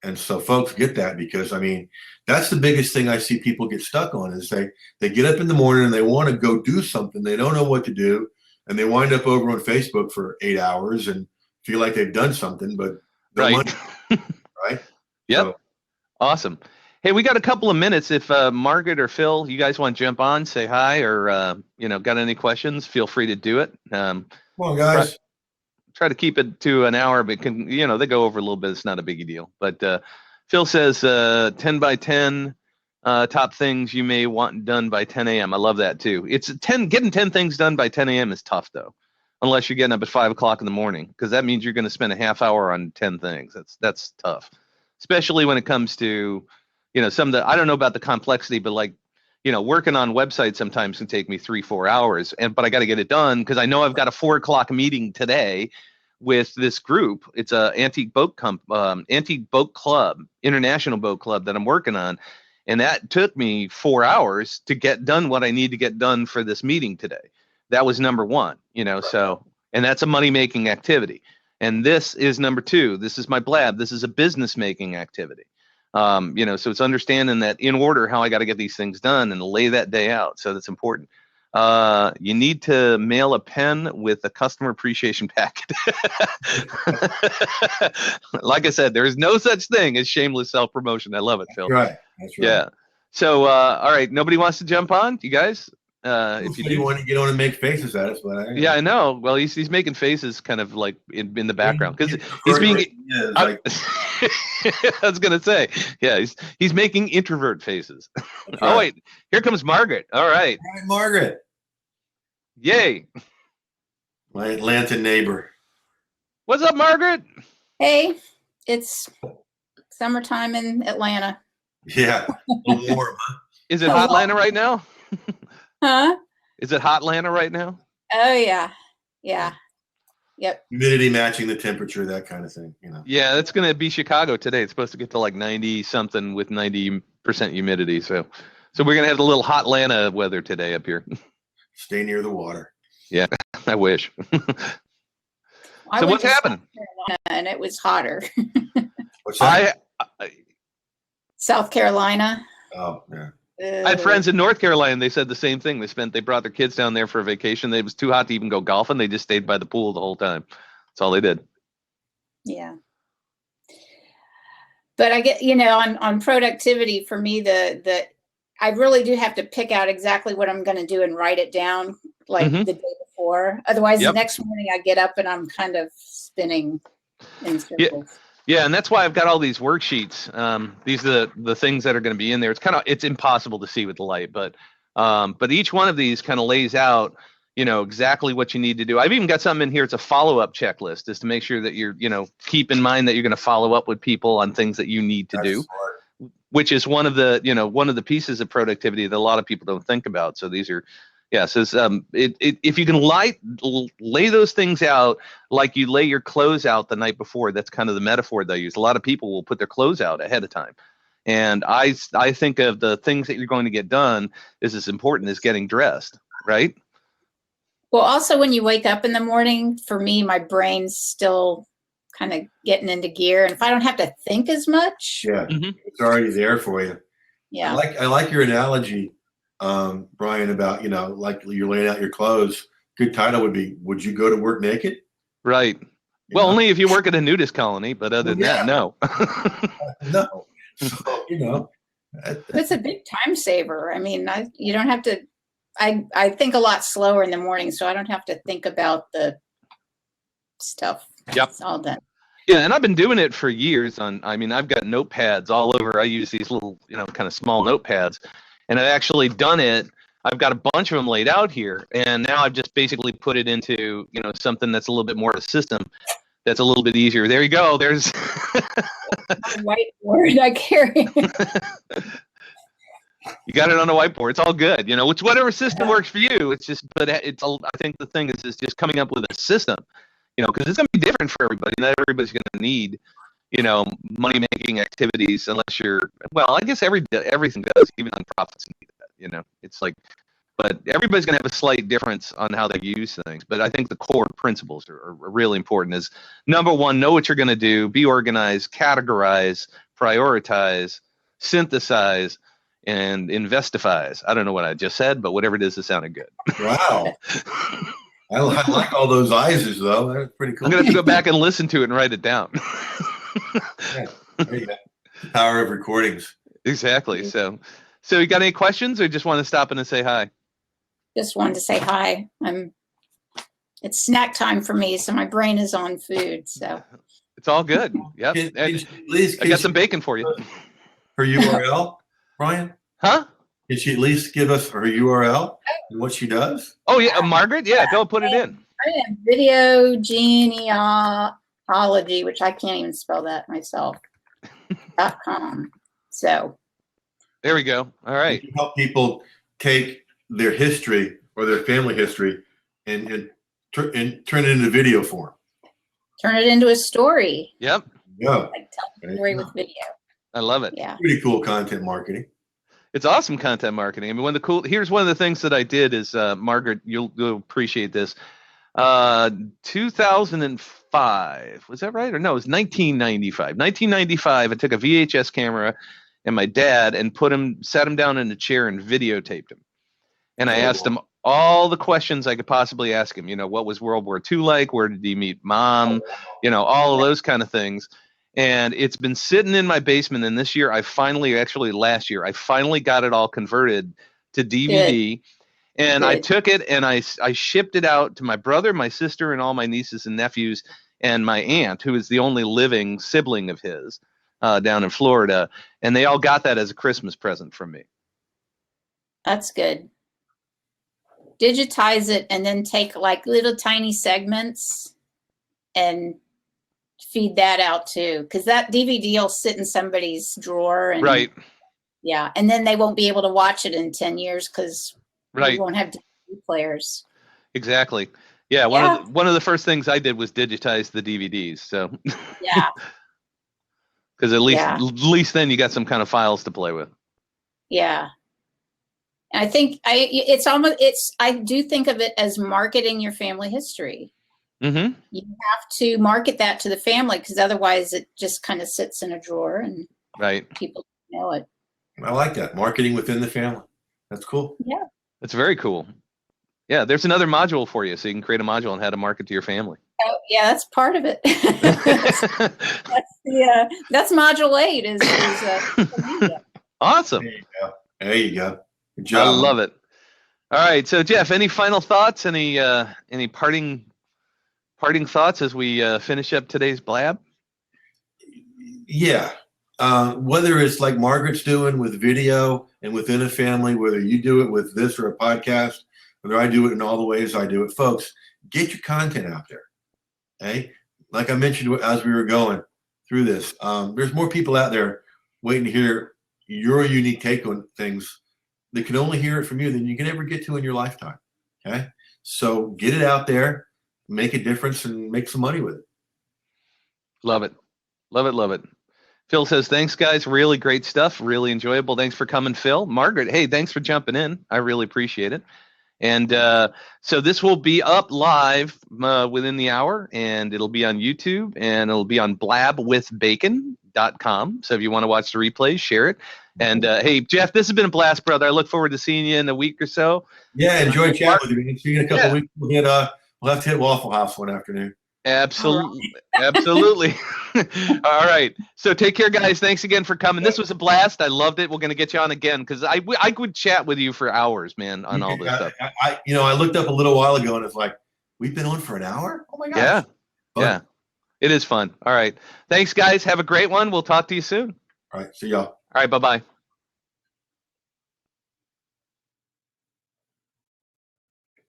And so folks get that because, I mean, that's the biggest thing I see people get stuck on is they get up in the morning and they want to go do something. They don't know what to do. and they wind up over on Facebook for 8 hours and feel like they've done something, but no Right. money, right? Yep. So, Awesome. Hey, we got a couple of minutes. If Margaret or Phil, you guys want to jump on, say hi, or got any questions, feel free to do it. come on, guys. Try to keep it to an hour, but they go over a little bit. It's not a biggie deal. But Phil says 10 by 10 top things you may want done by 10 a.m. I love that too. Getting 10 things done by 10 a.m. is tough though, unless you're getting up at 5 o'clock in the morning, because that means you're going to spend a half hour on 10 things. That's tough, especially when it comes to some of the, I don't know about the complexity, but like, working on websites sometimes can take me 3-4 hours, but I got to get it done because I know I've got a 4 o'clock meeting today with this group. It's a antique boat club, international boat club that I'm working on. And that took me 4 hours to get done what I need to get done for this meeting today. That was number one, so, and that's a money-making activity. And this is number two. This is my Blab. This is a business-making activity. So it's understanding that in order how I got to get these things done and lay that day out. So that's important. You need to mail a pen with a customer appreciation packet. Like I said, there is no such thing as shameless self-promotion. I love it, Phil. Right. That's right. Yeah. So, all right. Nobody wants to jump on? You guys? If you do, want to get on and make faces at us, but yeah, I know. Well, he's making faces kind of like in the background because he's being. I was gonna say, yeah, he's making introvert faces. Right. Oh wait, here comes Margaret. All right. All right, Margaret. Yay. My Atlanta neighbor. What's up, Margaret? Hey, it's summertime in Atlanta. Yeah, a little warm, huh? Is it hot Atlanta right now? Huh? Is it hot Atlanta right now? Oh yeah, yeah, yep. Humidity matching the temperature, that kind of thing, Yeah, it's gonna be Chicago today. It's supposed to get to like 90 something with 90% humidity. So we're gonna have a little hot Atlanta weather today up here. Stay near the water. Yeah, I wish. So what's happening? And it was hotter. What's that? South Carolina. Oh yeah. I had friends in North Carolina. They said the same thing. They brought their kids down there for a vacation. It was too hot to even go golfing. They just stayed by the pool the whole time. That's all they did. Yeah. But I get, on productivity for me, I really do have to pick out exactly what I'm going to do and write it down like the day before. Otherwise, the next morning I get up and I'm kind of spinning in circles. Yeah, and that's why I've got all these worksheets. These are the things that are going to be in there. It's impossible to see with the light, but each one of these kind of lays out, exactly what you need to do. I've even got something in here. It's a follow-up checklist, is to make sure that you're, keep in mind that you're going to follow up with people on things that you need to do, which is one of the pieces of productivity that a lot of people don't think about. So these are. Yeah, so if you can lay those things out like you lay your clothes out the night before, that's kind of the metaphor they use. A lot of people will put their clothes out ahead of time. And I think of the things that you're going to get done is as important as getting dressed, right? Well, also when you wake up in the morning, for me, my brain's still kind of getting into gear. And if I don't have to think as much. Yeah, it's already there for you. Yeah. I like your analogy, Brian, about, like you're laying out your clothes. Good title would be, would you go to work naked? Right. Well, only if you work at a nudist colony, but other than that, no. No. So, it's a big time saver. I mean, you don't have to, I think a lot slower in the morning, so I don't have to think about the stuff. Yep. It's all done. Yeah, and I've been doing it for years I've got notepads all over. I use these little, kind of small notepads. And I've actually done it. I've got a bunch of them laid out here, and now I've just basically put it into, something that's a little bit more of a system that's a little bit easier. There you go. There's whiteboard I carry. You got it on a whiteboard. It's all good. It's whatever system works for you. It's just, but I think the thing is just coming up with a system, because it's going to be different for everybody. Not everybody's going to need money-making activities, unless you're, well, I guess everything does, even nonprofits need that, it's like, but everybody's going to have a slight difference on how they use things. But I think the core principles are really important. Is number one, know what you're going to do, be organized, categorize, prioritize, synthesize, and investifies. I don't know what I just said, but whatever it is, it sounded good. Wow. I like all those eyes though. That's pretty cool. I'm gonna have to go back and listen to it and write it down. Yeah, there you go. The power of recordings. Exactly. So you got any questions, or just want to stop in and say hi? Just wanted to say hi. It's snack time for me, so my brain is on food. So it's all good. Yep. I got some bacon for you. Her URL, Brian? Huh? Can she at least give us her URL and what she does? Oh yeah, Margaret. Yeah, go put it in. I have video genealogy, which I can't even spell that myself. .com. So there we go. All right. You help people take their history or their family history and turn it into video form. Turn it into a story. Yep. Yeah. Like tell a story with video. I love it. Yeah. Pretty cool content marketing. It's awesome content marketing. I mean, here's one of the things that I did is, Margaret, you'll appreciate this. 2005, was that right? Or no, it was 1995. 1995, I took a VHS camera and my dad and sat him down in a chair and videotaped him. And I asked him all the questions I could possibly ask him. What was World War II like? Where did he meet Mom? All of those kind of things. And it's been sitting in my basement. And this year, last year, I finally got it all converted to DVD. Good. And I took it and I shipped it out to my brother, my sister, and all my nieces and nephews, and my aunt, who is the only living sibling of his down in Florida. And they all got that as a Christmas present from me. That's good. Digitize it and then take like little tiny segments and feed that out too, because that DVD will sit in somebody's drawer. And, right. Yeah, and then they won't be able to watch it in 10 years because we won't have DVD players. Exactly. Yeah. One of the first things I did was digitize the DVDs. So yeah, because at least then you got some kind of files to play with. Yeah. I think I do think of it as marketing your family history. Mm-hmm. You have to market that to the family because otherwise it just kind of sits in a drawer and people know it. I like that. Marketing within the family. That's cool. Yeah. That's very cool. Yeah, there's another module for you, so you can create a module on how to market to your family. Oh, yeah, that's part of it. That's module 8 is media. Awesome. There you go. Good job. I love it. All right, so Jeff, any final thoughts? Any parting thoughts as we finish up today's blab? Yeah. Whether it's like Margaret's doing with video and within a family, whether you do it with this or a podcast, whether I do it in all the ways I do it, folks, get your content out there. Okay? Like I mentioned as we were going through this, there's more people out there waiting to hear your unique take on things. They can only hear it from you than you can ever get to in your lifetime. Okay? So get it out there, make a difference, and make some money with it. Love it. Love it. Love it. Phil says, thanks, guys. Really great stuff. Really enjoyable. Thanks for coming, Phil. Margaret, hey, thanks for jumping in. I really appreciate it. And so this will be up live within the hour, and it'll be on YouTube, and it'll be on blabwithbacon.com. So if you want to watch the replays, share it. And hey, Jeff, this has been a blast, brother. I look forward to seeing you in a week or so. Yeah, enjoy chatting with you. See you in a couple of weeks. We'll have to hit Waffle House one afternoon. Absolutely. Absolutely. All right. So take care, guys. Thanks again for coming. This was a blast. I loved it. We're going to get you on again because I could chat with you for hours, man, on all this stuff. I looked up a little while ago and it's like, we've been on for an hour? Oh my gosh. Yeah. Fun. Yeah. It is fun. All right. Thanks, guys. Have a great one. We'll talk to you soon. All right. See y'all. All right. Bye-bye.